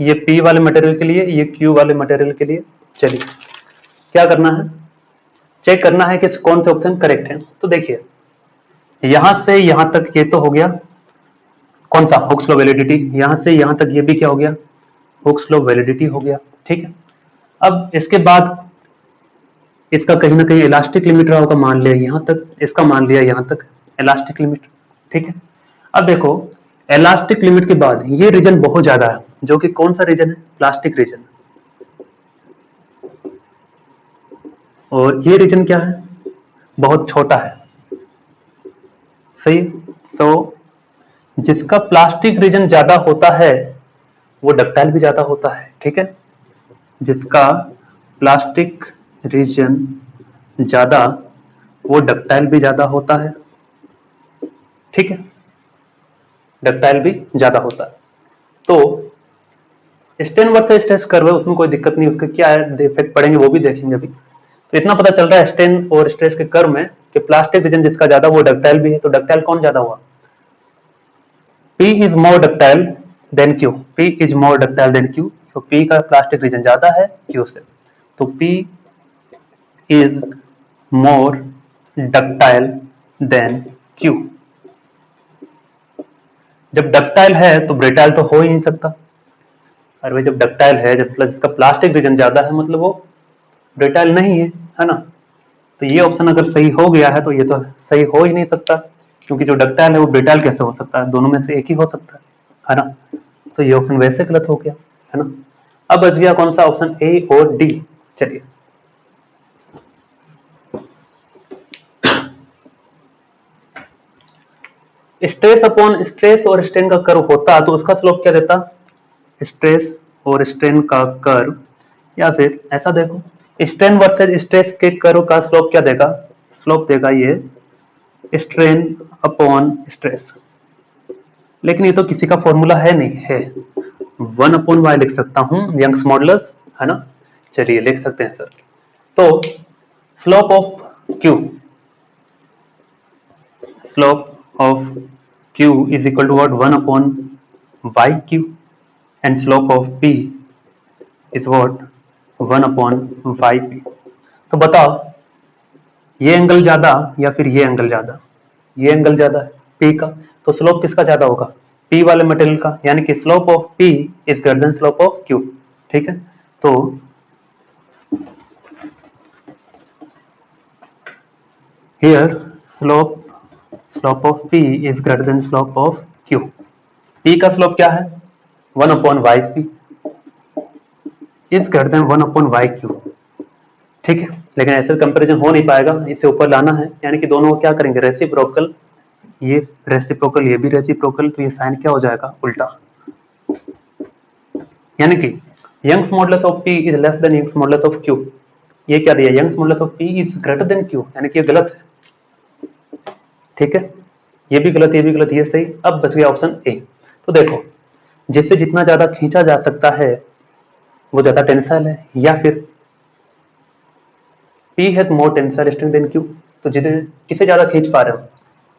ये P वाले मटेरियल के लिए, ये Q वाले मटेरियल के लिए। चलिए क्या करना है, चेक करना है कि कौन से ऑप्शन करेक्ट है। तो देखिए, यहां से यहां तक ये तो हो गया कौन सा, हुक्स लॉ वैलिडिटी। यहां से यहां तक ये भी क्या हो गया, हुक्स लॉ वैलिडिटी हो गया। ठीक है, अब इसके बाद इसका कहीं ना कहीं इलास्टिक लिमिट रहा होगा, मान लिया यहां तक, इसका मान लिया यहां तक इलास्टिक लिमिट। ठीक है, अब देखो इलास्टिक लिमिट के बाद ये रीजन बहुत ज्यादा है, जो कि कौन सा रीजन है, प्लास्टिक रीजन। और ये रीजन क्या है, बहुत छोटा है। सही, तो जिसका प्लास्टिक रीजन ज्यादा होता है वो डक्टाइल भी ज्यादा होता है। ठीक है, जिसका प्लास्टिक रीजन ज्यादा वो डक्टाइल भी ज्यादा होता है। ठीक है, डक्टाइल भी ज्यादा होता है। तो स्ट्रेन वर्सेस स्ट्रेस कर्व है, उसमें कोई दिक्कत नहीं, उसके क्या इफेक्ट पड़ेंगे वो भी देखेंगे अभी। तो इतना पता चल रहा है स्ट्रेन और स्ट्रेस के कर्व में कि प्लास्टिक रीजन जिसका ज्यादा वो डक्टाइल भी है। तो डक्टाइल कौन ज्यादा हुआ? P is more ductile than Q. P is more ductile than Q. तो P का प्लास्टिक रीजन ज्यादा है Q से। तो P is more ductile than Q. जब डक्टाइल है तो ब्रिटाइल तो हो ही नहीं सकता। और भाई जब डक्टाइल है, जब मतलब इसका प्लास्टिक रीजन ज्यादा है, मतलब वो ब्रिटाइल नहीं है ना। तो ये ऑप्शन अगर सही हो गया है तो ये तो सही हो ही नहीं सकता, क्योंकि जो डक्टाइल है वो ब्रिटाइल कैसे हो सकता है? दोनों में से एक ही हो सकता है ना। तो ये ऑप्शन वैसे गलत हो गया, है ना। अब बच गया कौन सा? ऑप्शन ए और डी। चलिए, स्ट्रेस अपॉन स्ट्रेस और स्ट्रेन का कर्व होता तो उसका स्लोप क्या देता? स्ट्रेस और स्ट्रेन का कर्व, या फिर ऐसा देखो, स्ट्रेन वर्सेज स्ट्रेस के कर्व का स्लोप क्या देगा? स्लोप देगा ये स्ट्रेन अपॉन स्ट्रेस। लेकिन ये तो किसी का फॉर्मूला है नहीं, है 1/y लिख सकता हूं, यंग्स मॉडुलस, है ना। चलिए लिख सकते हैं सर। तो slope of Q, slope of Q is equal to what? 1/yq, and slope of P is what? 1/yp। तो बताओ, ये एंगल ज्यादा या फिर ये एंगल ज्यादा? ये एंगल ज्यादा है P का, तो स्लोप किसका ज्यादा होगा? P वाले मटेरियल का, यानी कि slope of P is greater then slope of Q। ठीक है, तो here slope of P is greater then slope of Q। P का स्लोप क्या है? 1/yp is greater then 1/yq। ठीक है, लेकिन ऐसे कंपैरिजन हो नहीं पाएगा, इसे ऊपर लाना है, यानी कि दोनों को क्या करेंगे? रेसिप्रोकल, ये रेसिप्रोकल, ये भी रेसिप्रोकल, तो ये साइन क्या हो जाएगा? उल्टा। यानी कि Young's modulus of P is less than Young's modulus of Q। ये क्या दिया? Young's modulus of P is greater than Q, यानी कि ये गलत है। ठीक है, ये भी गलत, ये भी गलत, ये सही। अब बच गया ऑप्शन ए। तो देखो, जिससे जितना ज्यादा खींचा जा सकता है वो ज्यादा टेंसाइल है, या फिर P has more tensile strength than Q। तो जितने किसे ज्यादा खींच पा रहे हो?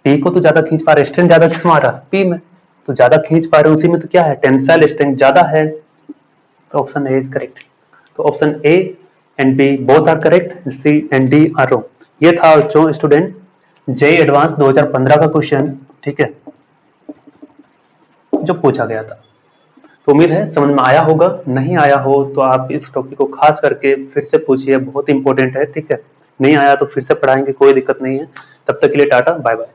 P को तो ज्यादा खींच पा रहे, स्ट्रेंथ ज्यादा किसमें आ रहा है? P में। तो ज्यादा खींच पा रहे हो उसी में, तो क्या है? टेंसाइल स्ट्रेंथ ज्यादा है। तो ऑप्शन ए इज करेक्ट। तो option A and B both are correct, C and D are wrong. ये था जो स्टूडेंट जेईई एडवांस 2015 का क्वेश्चन, ठीक है, जो पूछा गया था। तो उम्मीद है समझ में आया होगा। नहीं आया हो तो आप इस टॉपिक को खास करके फिर से पूछिए, बहुत इंपॉर्टेंट है। ठीक है, नहीं आया तो फिर से पढ़ाएंगे, कोई दिक्कत नहीं है। तब तक के लिए टाटा, बाय बाय।